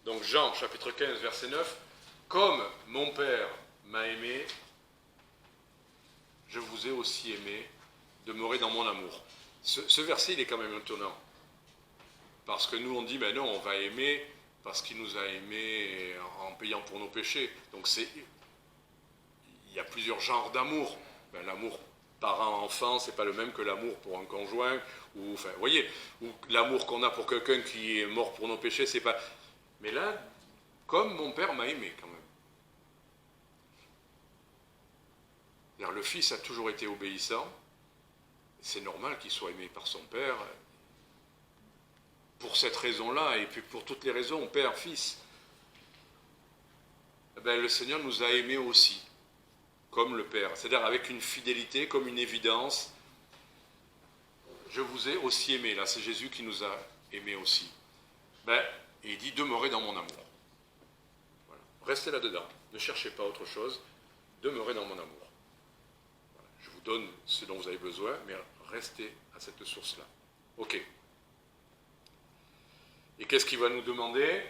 Donc Jean chapitre 15, verset 9. Comme mon Père m'a aimé, je vous ai aussi aimé, demeurez dans mon amour. Ce verset, il est quand même étonnant. Parce que nous, on dit, non, on va aimer parce qu'il nous a aimés en payant pour nos péchés. Donc il y a plusieurs genres d'amour. L'amour parent-enfant, c'est pas le même que l'amour pour un conjoint, ou l'amour qu'on a pour quelqu'un qui est mort pour nos péchés, c'est pas... Mais là, comme mon Père m'a aimé quand même. Le Fils a toujours été obéissant, c'est normal qu'il soit aimé par son Père, pour cette raison-là, et puis pour toutes les raisons, Père, Fils. Le Seigneur nous a aimés aussi, comme le Père, c'est-à-dire avec une fidélité, comme une évidence. Je vous ai aussi aimé, là c'est Jésus qui nous a aimés aussi. Et il dit, demeurez dans mon amour. Voilà. Restez là-dedans, ne cherchez pas autre chose, demeurez dans mon amour. Je vous donne ce dont vous avez besoin, mais restez à cette source-là. Ok. Et qu'est-ce qu'il va nous demander?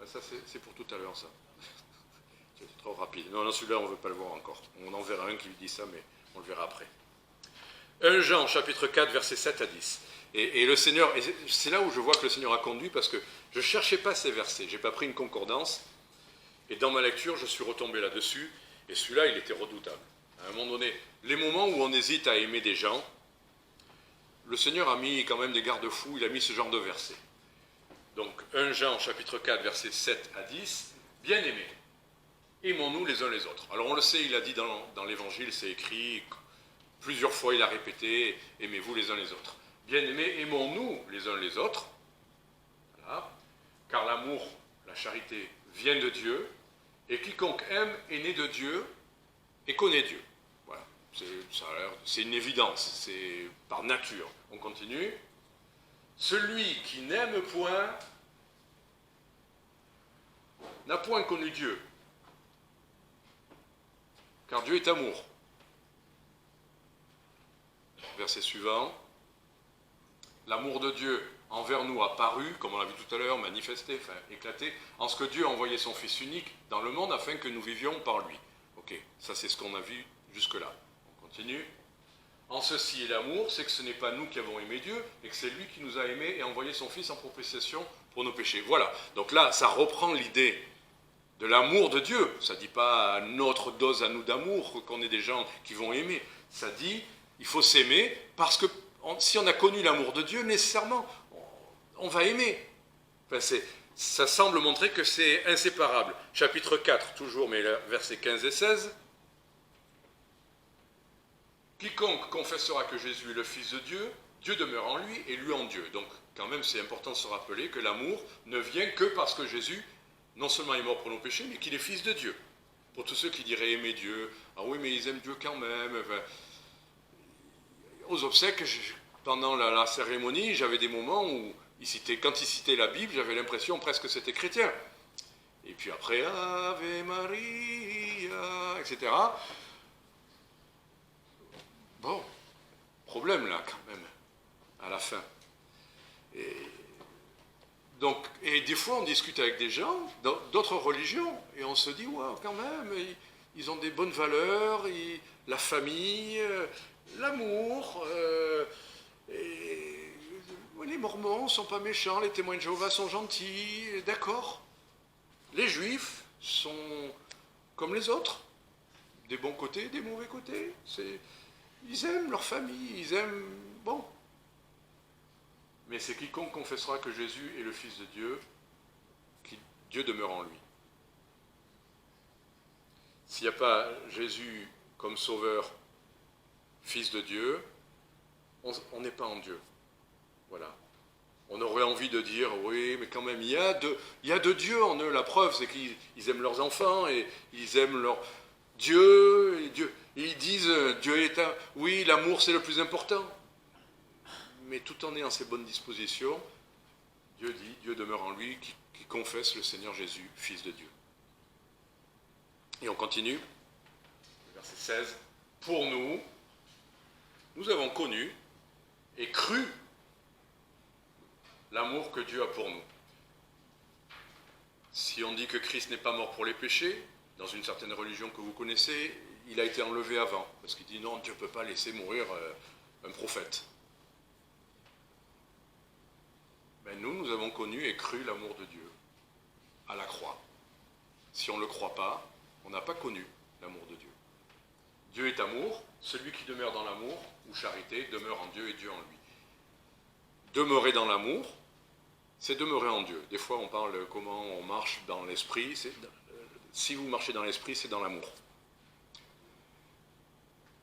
Ça, c'est pour tout à l'heure, ça. C'est trop rapide. Non, celui-là, on ne veut pas le voir encore. On en verra un qui lui dit ça, mais on le verra après. 1 Jean, chapitre 4, versets 7 à 10. Et le Seigneur, et c'est là où je vois que le Seigneur a conduit, parce que je ne cherchais pas ces versets. Je n'ai pas pris une concordance. Et dans ma lecture, je suis retombé là-dessus. Et celui-là, il était redoutable. À un moment donné, les moments où on hésite à aimer des gens, le Seigneur a mis quand même des garde-fous, il a mis ce genre de versets. Donc 1 Jean chapitre 4, versets 7 à 10, bien-aimés, aimons-nous les uns les autres. Alors on le sait, il a dit dans l'Évangile, c'est écrit, plusieurs fois il a répété, aimez-vous les uns les autres. Bien-aimés, aimons-nous les uns les autres, voilà. Car l'amour, la charité vient de Dieu, et quiconque aime est né de Dieu et connaît Dieu. Voilà, c'est une évidence, c'est par nature. On continue. Celui qui n'aime point n'a point connu Dieu, car Dieu est amour. Verset suivant. L'amour de Dieu envers nous a paru, comme on l'a vu tout à l'heure, manifesté, éclaté, en ce que Dieu a envoyé son Fils unique dans le monde afin que nous vivions par lui. Ok, ça c'est ce qu'on a vu jusque-là. On continue. En ceci est l'amour, c'est que ce n'est pas nous qui avons aimé Dieu, mais que c'est lui qui nous a aimés et envoyé son Fils en propitiation pour nos péchés. Voilà, donc là, ça reprend l'idée de l'amour de Dieu. Ça ne dit pas notre dose à nous d'amour, qu'on est des gens qui vont aimer. Ça dit, il faut s'aimer, parce que si on a connu l'amour de Dieu, nécessairement, on va aimer. Enfin, ça semble montrer que c'est inséparable. Chapitre 4, toujours, mais versets 15 et 16. Quiconque confessera que Jésus est le Fils de Dieu, Dieu demeure en lui et lui en Dieu. Donc, quand même, c'est important de se rappeler que l'amour ne vient que parce que Jésus, non seulement est mort pour nos péchés, mais qu'il est Fils de Dieu. Pour tous ceux qui diraient aimer Dieu, ah oui, mais ils aiment Dieu quand même. Enfin, aux obsèques, pendant la cérémonie, j'avais des moments où, quand ils citaient la Bible, j'avais l'impression presque que c'était chrétien. Et puis après, Ave Maria, etc. Bon, problème là quand même, à la fin. Et des fois on discute avec des gens d'autres religions et on se dit, ouais, quand même, ils ont des bonnes valeurs, la famille, l'amour, les Mormons ne sont pas méchants, les témoins de Jéhovah sont gentils, d'accord. Les Juifs sont comme les autres, des bons côtés, des mauvais côtés, ils aiment leur famille, ils aiment... Bon. Mais c'est quiconque confessera que Jésus est le Fils de Dieu, Dieu demeure en lui. S'il n'y a pas Jésus comme sauveur, Fils de Dieu, on n'est pas en Dieu. Voilà. On aurait envie de dire, oui, mais quand même, il y a de Dieu en eux. La preuve, c'est qu'ils aiment leurs enfants et ils aiment leur Dieu. Et ils disent, Dieu est un... Oui, l'amour, c'est le plus important. Mais tout en ayant ses bonnes dispositions, Dieu dit, Dieu demeure en lui, qui confesse le Seigneur Jésus, Fils de Dieu. Et on continue, verset 16. Pour nous, nous avons connu et cru l'amour que Dieu a pour nous. Si on dit que Christ n'est pas mort pour les péchés, dans une certaine religion que vous connaissez, il a été enlevé avant, parce qu'il dit non, Dieu ne peut pas laisser mourir un prophète. Mais nous avons connu et cru l'amour de Dieu à la croix. Si on ne le croit pas, on n'a pas connu l'amour de Dieu. Dieu est amour, celui qui demeure dans l'amour, ou charité, demeure en Dieu et Dieu en lui. Demeurer dans l'amour, c'est demeurer en Dieu. Des fois, on parle comment on marche dans l'esprit. Si vous marchez dans l'esprit, c'est dans l'amour.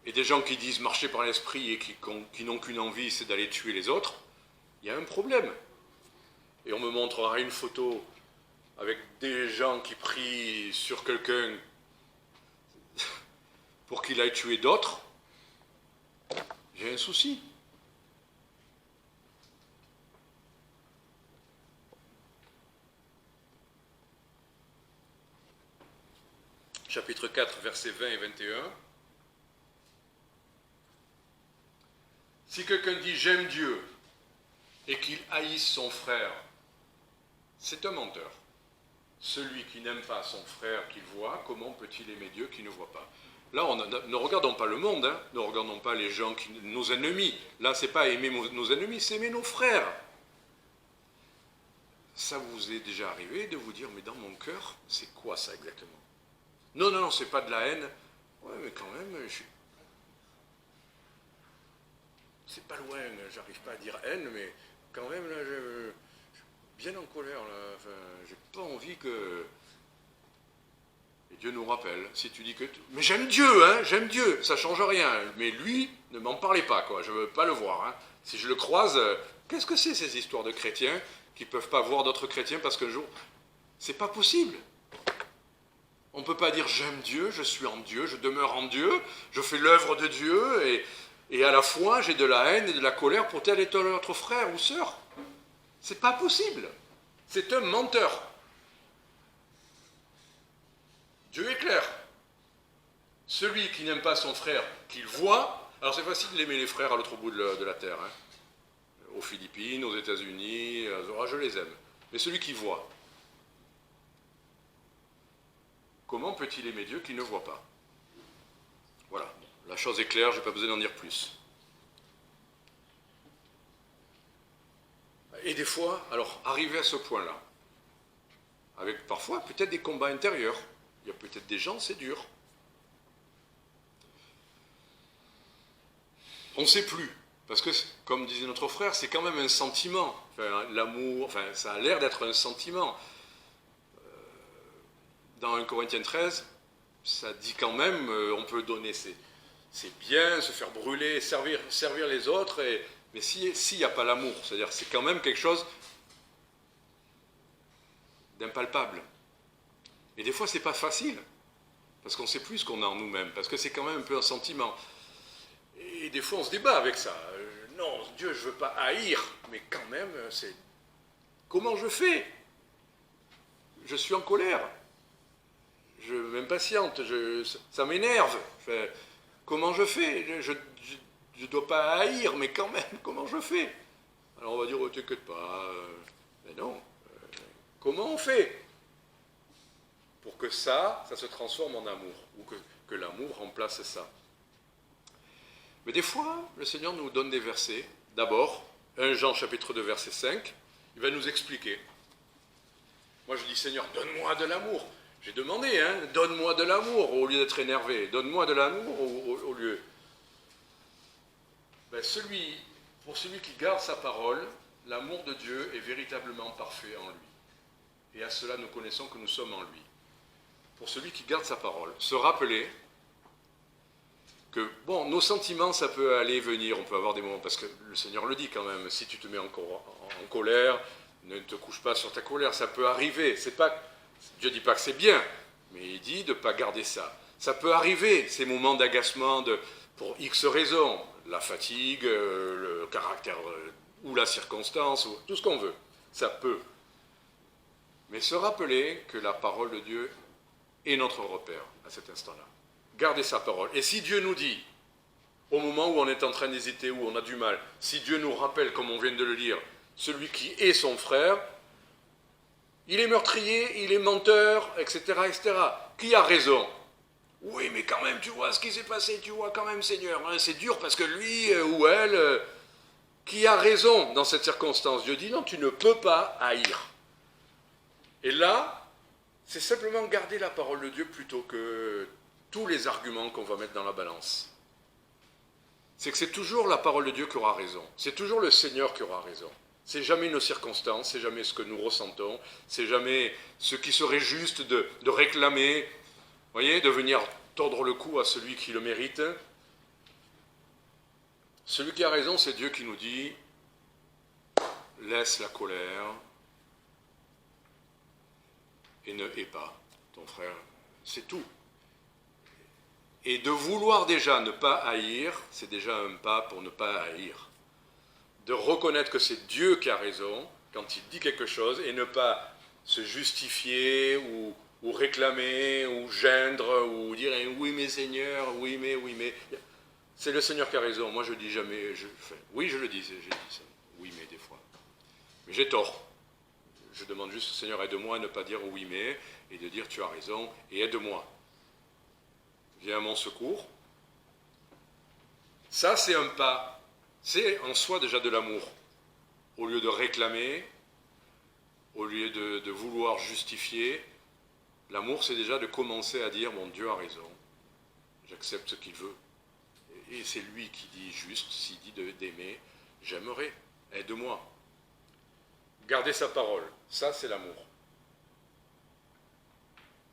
Et des gens qui disent marcher par l'esprit et qui n'ont qu'une envie, c'est d'aller tuer les autres, il y a un problème. Et on me montrera une photo avec des gens qui prient sur quelqu'un pour qu'il aille tuer d'autres. J'ai un souci. Chapitre 4, versets 20 et 21. Si quelqu'un dit « j'aime Dieu » et qu'il haïsse son frère, c'est un menteur. Celui qui n'aime pas son frère qu'il voit, comment peut-il aimer Dieu qui ne voit pas? Là, ne regardons pas le monde, hein, ne regardons pas les gens, nos ennemis. Là, ce n'est pas aimer nos ennemis, c'est aimer nos frères. Ça vous est déjà arrivé de vous dire, mais dans mon cœur, c'est quoi ça exactement? Non, c'est pas de la haine. Ouais, mais quand même, c'est pas loin, j'arrive pas à dire haine, mais quand même, là, je suis bien en colère, là. Enfin, j'ai pas envie que... Et Dieu nous rappelle, si tu dis que... Mais j'aime Dieu, hein, j'aime Dieu, ça change rien. Mais lui, ne m'en parlez pas, quoi, je veux pas le voir. Hein. Si je le croise, qu'est-ce que c'est ces histoires de chrétiens qui ne peuvent pas voir d'autres chrétiens parce qu'un jour... C'est pas possible. On ne peut pas dire j'aime Dieu, je suis en Dieu, je demeure en Dieu, je fais l'œuvre de Dieu, et à la fois j'ai de la haine et de la colère pour tel et tel autre frère ou sœur. C'est pas possible. C'est un menteur. Dieu est clair. Celui qui n'aime pas son frère, qu'il voit, alors c'est facile d'aimer les frères à l'autre bout de la terre, hein. Aux Philippines, aux États-Unis, je les aime. Mais celui qui voit, comment peut-il aimer Dieu qu'il ne voit pas? Voilà, la chose est claire, je n'ai pas besoin d'en dire plus. Et des fois, alors, arriver à ce point-là, avec parfois peut-être des combats intérieurs, il y a peut-être des gens, c'est dur. On ne sait plus Parce que, comme disait notre frère, c'est quand même un sentiment. Enfin, l'amour, enfin, ça a l'air d'être un sentiment. Dans 1 Corinthiens 13, ça dit quand même, on peut donner ses biens, se faire brûler, servir les autres, mais s'il n'y a pas l'amour, c'est-à-dire c'est quand même quelque chose d'impalpable. Et des fois, c'est pas facile, parce qu'on ne sait plus ce qu'on a en nous-mêmes, parce que c'est quand même un peu un sentiment. Et des fois, on se débat avec ça. Non, Dieu, je ne veux pas haïr, mais quand même, c'est... Comment je fais? Je suis en colère. Je m'impatiente, ça m'énerve. Enfin, comment je fais? Je ne dois pas haïr, mais quand même, comment je fais? Alors on va dire, oh, t'inquiète pas. Mais non. Comment on fait pour que ça se transforme en amour, ou que l'amour remplace ça? Mais des fois, le Seigneur nous donne des versets. D'abord, 1 Jean chapitre 2, verset 5, il va nous expliquer. Moi je dis, Seigneur, donne-moi de l'amour. J'ai demandé, donne-moi de l'amour au lieu d'être énervé. Donne-moi de l'amour au lieu. Ben, pour celui qui garde sa parole, l'amour de Dieu est véritablement parfait en lui. Et à cela, nous connaissons que nous sommes en lui. Pour celui qui garde sa parole, se rappeler que, bon, nos sentiments, ça peut aller et venir, on peut avoir des moments, parce que le Seigneur le dit quand même, si tu te mets en colère, ne te couche pas sur ta colère, ça peut arriver. Dieu ne dit pas que c'est bien, mais il dit de ne pas garder ça. Ça peut arriver, ces moments d'agacement, pour X raisons, la fatigue, le caractère, ou la circonstance, ou tout ce qu'on veut. Ça peut. Mais se rappeler que la parole de Dieu est notre repère à cet instant-là. Garder sa parole. Et si Dieu nous dit, au moment où on est en train d'hésiter, où on a du mal, si Dieu nous rappelle, comme on vient de le lire, celui qui est son frère, il est meurtrier, il est menteur, etc., etc. Qui a raison? Oui, mais quand même, tu vois ce qui s'est passé, tu vois quand même, Seigneur, c'est dur parce que lui ou elle, qui a raison dans cette circonstance? Dieu dit non, tu ne peux pas haïr. Et là, c'est simplement garder la parole de Dieu plutôt que tous les arguments qu'on va mettre dans la balance. C'est que c'est toujours la parole de Dieu qui aura raison. C'est toujours le Seigneur qui aura raison. C'est jamais nos circonstances, c'est jamais ce que nous ressentons, c'est jamais ce qui serait juste de réclamer, vous voyez, de venir tordre le cou à celui qui le mérite. Celui qui a raison, c'est Dieu qui nous dit « Laisse la colère et ne hais pas ton frère. » C'est tout. Et de vouloir déjà ne pas haïr, c'est déjà un pas pour ne pas haïr. De reconnaître que c'est Dieu qui a raison quand il dit quelque chose et ne pas se justifier ou réclamer ou geindre ou dire oui mais Seigneur, oui mais. C'est le Seigneur qui a raison. Moi je dis jamais, oui je le dis, j'ai dit ça, oui mais des fois. Mais j'ai tort. Je demande juste Seigneur aide-moi à ne pas dire oui mais et de dire tu as raison et aide-moi. Viens à mon secours. Ça c'est un pas. C'est en soi déjà de l'amour. Au lieu de réclamer, au lieu de vouloir justifier, l'amour c'est déjà de commencer à dire mon Dieu a raison, j'accepte ce qu'il veut. Et c'est lui qui dit juste, s'il dit d'aimer, j'aimerai, aide-moi. Garder sa parole, ça c'est l'amour.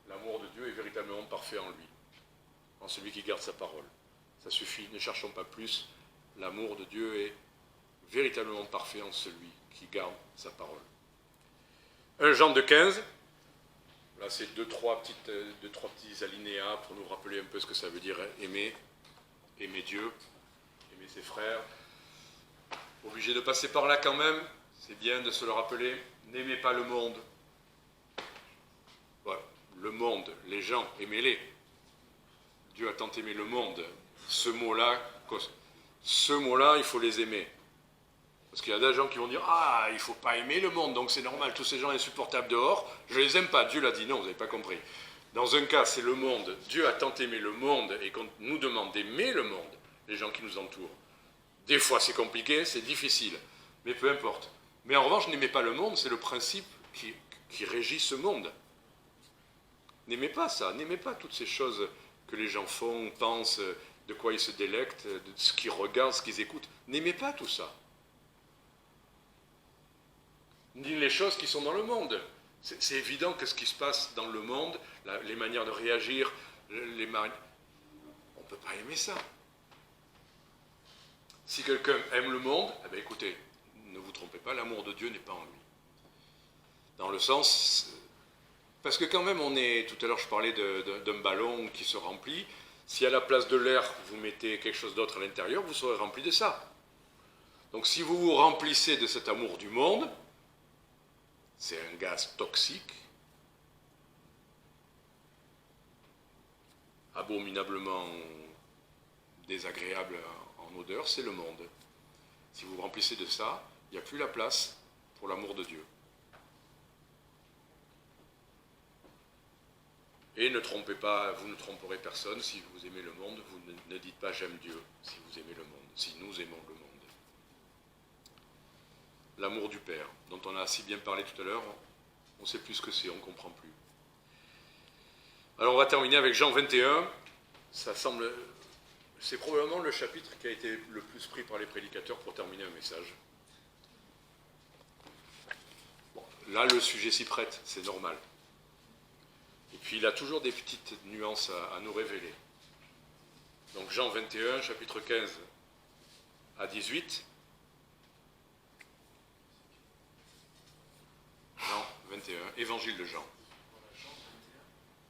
L'amour de Dieu est véritablement parfait en lui, en celui qui garde sa parole. Ça suffit, ne cherchons pas plus. L'amour de Dieu est véritablement parfait en celui qui garde sa parole. 1 Jean 2,15, là c'est deux, trois petits alinéas pour nous rappeler un peu ce que ça veut dire aimer Dieu, aimer ses frères. Obligé de passer par là quand même, c'est bien de se le rappeler, n'aimez pas le monde. Voilà, le monde, les gens, aimez-les. Dieu a tant aimé le monde. Ce mot-là, il faut les aimer. Parce qu'il y a des gens qui vont dire « Ah, il ne faut pas aimer le monde, donc c'est normal, tous ces gens insupportables dehors, je ne les aime pas. » Dieu l'a dit, non, vous n'avez pas compris. Dans un cas, c'est le monde. Dieu a tant aimé le monde, et qu'on nous demande d'aimer le monde, les gens qui nous entourent. Des fois, c'est compliqué, c'est difficile, mais peu importe. Mais en revanche, n'aimez pas le monde, c'est le principe qui régit ce monde. N'aimez pas ça, n'aimez pas toutes ces choses que les gens font, pensent, de quoi ils se délectent, de ce qu'ils regardent, ce qu'ils écoutent. N'aimez pas tout ça. Ni les choses qui sont dans le monde. C'est évident que ce qui se passe dans le monde, les manières de réagir, on ne peut pas aimer ça. Si quelqu'un aime le monde, eh bien écoutez, ne vous trompez pas, l'amour de Dieu n'est pas en lui. Dans le sens, parce que quand même tout à l'heure je parlais d'un ballon qui se remplit, si à la place de l'air vous mettez quelque chose d'autre à l'intérieur, vous serez rempli de ça. Donc si vous vous remplissez de cet amour du monde, c'est un gaz toxique, abominablement désagréable en odeur, c'est le monde. Si vous vous remplissez de ça, il n'y a plus la place pour l'amour de Dieu. Et ne trompez pas, vous ne tromperez personne, si vous aimez le monde, vous ne dites pas j'aime Dieu, si vous aimez le monde, si nous aimons le monde. L'amour du Père, dont on a si bien parlé tout à l'heure, on ne sait plus ce que c'est, on ne comprend plus. Alors on va terminer avec Jean 21, c'est probablement le chapitre qui a été le plus pris par les prédicateurs pour terminer un message. Bon, là le sujet s'y prête, c'est normal. Et puis il a toujours des petites nuances à nous révéler. Donc Jean 21, chapitre 15 à 18. Jean 21, évangile de Jean.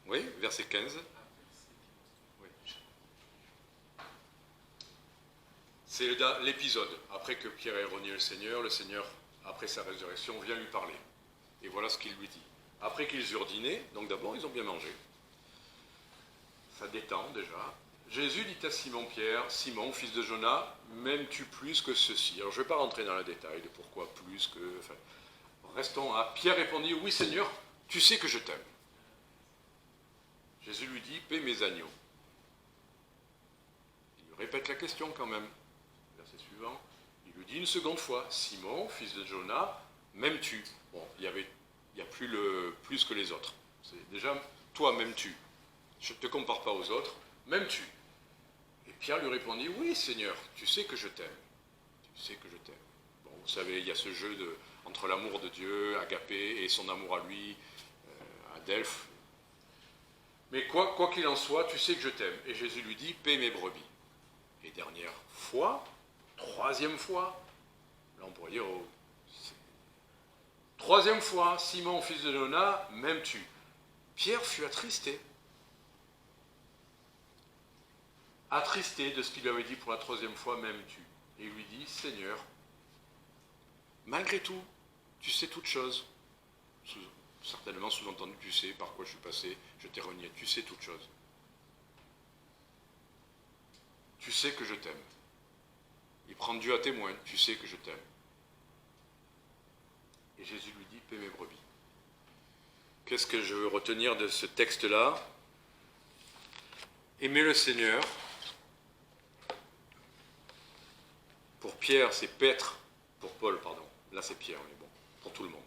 Oui, verset 15. Oui. C'est l'épisode. Après que Pierre ait renié le Seigneur, après sa résurrection, vient lui parler. Et voilà ce qu'il lui dit. Après qu'ils eurent dîné, donc d'abord ils ont bien mangé. Ça détend déjà. Jésus dit à Simon-Pierre, Simon, fils de Jonas, m'aimes-tu plus que ceci? Alors je ne vais pas rentrer dans le détail de pourquoi plus que... Enfin, restons à... Pierre répondit, oui Seigneur, tu sais que je t'aime. Jésus lui dit, paie mes agneaux. Il lui répète la question quand même. Verset suivant. Il lui dit une seconde fois, Simon, fils de Jonas, m'aimes-tu? Bon, il n'y a plus le plus que les autres. C'est déjà, toi m'aimes-tu? Je ne te compare pas aux autres, m'aimes-tu? Et Pierre lui répondit, oui Seigneur, tu sais que je t'aime. Tu sais que je t'aime. Bon, vous savez, il y a ce jeu entre l'amour de Dieu, Agapé, et son amour à lui, à Delphes. Mais quoi qu'il en soit, tu sais que je t'aime. Et Jésus lui dit, paie mes brebis. Et dernière fois, troisième fois, là on pourrait dire, troisième fois, Simon, fils de Jonas, m'aimes-tu? Pierre fut attristé. Attristé de ce qu'il lui avait dit pour la troisième fois, m'aimes-tu? Et il lui dit, Seigneur, malgré tout, tu sais toutes choses. Certainement sous-entendu, tu sais par quoi je suis passé, je t'ai renié, tu sais toutes choses. Tu sais que je t'aime. Il prend Dieu à témoin, tu sais que je t'aime. Et Jésus lui dit, paie mes brebis. Qu'est-ce que je veux retenir de ce texte-là? Aimer le Seigneur. Pour Pierre, c'est paître. Pour Paul, pardon. Là, c'est Pierre, mais bon, pour tout le monde.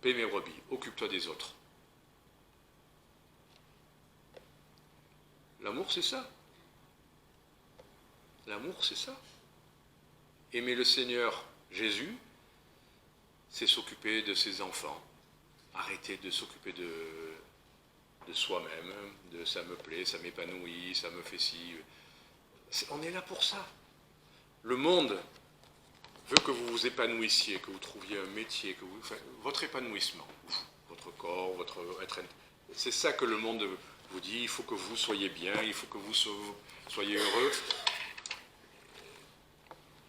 Paie mes brebis, occupe-toi des autres. L'amour, c'est ça. L'amour, c'est ça. Aimer le Seigneur Jésus, c'est s'occuper de ses enfants. Arrêter de s'occuper de soi-même, de ça me plaît, ça m'épanouit, ça me fait ci. On est là pour ça. Le monde veut que vous vous épanouissiez, que vous trouviez un métier, votre épanouissement, votre corps, votre être. C'est ça que le monde vous dit, il faut que vous soyez bien, il faut que vous soyez heureux.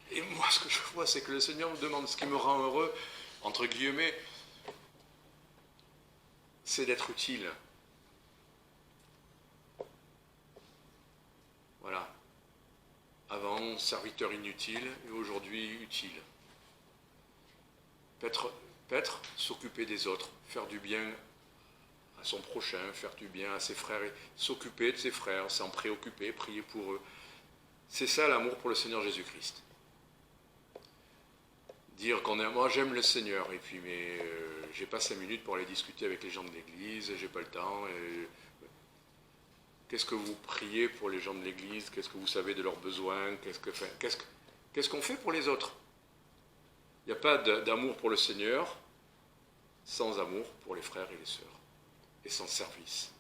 Et moi, ce que je vois, c'est que le Seigneur me demande ce qui me rend heureux, entre guillemets, c'est d'être utile. Voilà. Avant, serviteur inutile, et aujourd'hui, utile. Paître, s'occuper des autres, faire du bien à son prochain, faire du bien à ses frères, et s'occuper de ses frères, s'en préoccuper, prier pour eux. C'est ça l'amour pour le Seigneur Jésus-Christ. Dire moi j'aime le Seigneur, et puis j'ai pas 5 minutes pour aller discuter avec les gens de l'église, j'ai pas le temps. Qu'est-ce que vous priez pour les gens de l'Église? Qu'est-ce que vous savez de leurs besoins? Qu'est-ce qu'on fait pour les autres? Il n'y a pas d'amour pour le Seigneur sans amour pour les frères et les sœurs, et sans service.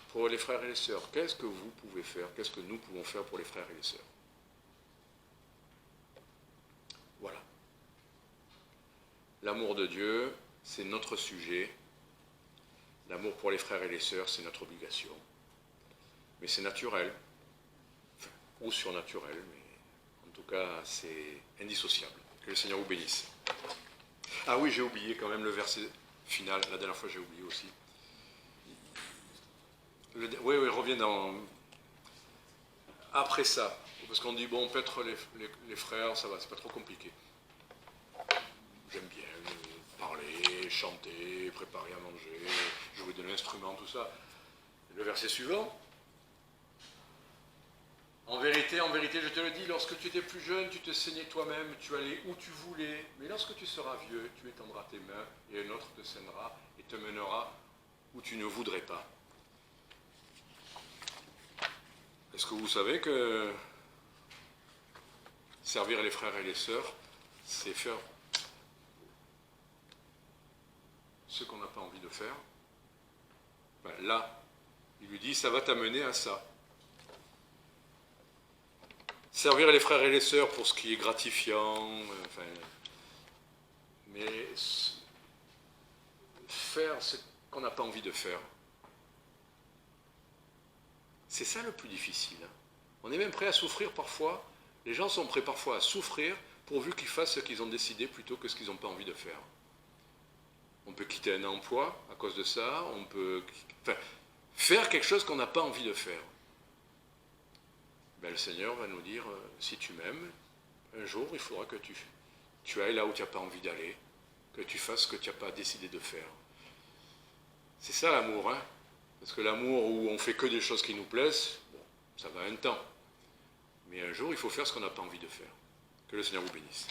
Pour les frères et les sœurs, qu'est-ce que vous pouvez faire? Qu'est-ce que nous pouvons faire pour les frères et les sœurs? Voilà. L'amour de Dieu, c'est notre sujet. L'amour pour les frères et les sœurs, c'est notre obligation. Mais c'est naturel, enfin, ou surnaturel, mais en tout cas, c'est indissociable. Que le Seigneur vous bénisse. Ah oui, j'ai oublié quand même le verset final. La dernière fois, j'ai oublié aussi. Oui, reviens dans... Après ça, parce qu'on dit, bon, peut-être les frères, ça va, c'est pas trop compliqué. J'aime bien parler, chanter, préparer à manger, jouer de l'instrument, tout ça. Le verset suivant. En vérité, je te le dis, lorsque tu étais plus jeune, tu te saignais toi-même, tu allais où tu voulais, mais lorsque tu seras vieux, tu étendras tes mains, et un autre te saignera et te mènera où tu ne voudrais pas. Est-ce que vous savez que servir les frères et les sœurs, c'est faire ce qu'on n'a pas envie de faire? Ben là, il lui dit, ça va t'amener à ça. Servir les frères et les sœurs pour ce qui est gratifiant, enfin, mais faire ce qu'on n'a pas envie de faire, c'est ça le plus difficile. On est même prêt à souffrir parfois, les gens sont prêts parfois à souffrir pourvu qu'ils fassent ce qu'ils ont décidé plutôt que ce qu'ils n'ont pas envie de faire. On peut quitter un emploi à cause de ça, on peut faire quelque chose qu'on n'a pas envie de faire. Ben, le Seigneur va nous dire, si tu m'aimes, un jour il faudra que tu ailles là où tu n'as pas envie d'aller, que tu fasses ce que tu n'as pas décidé de faire. C'est ça l'amour, hein? Parce que l'amour où on fait que des choses qui nous plaisent, bon, ça va un temps. Mais un jour il faut faire ce qu'on n'a pas envie de faire. Que le Seigneur vous bénisse.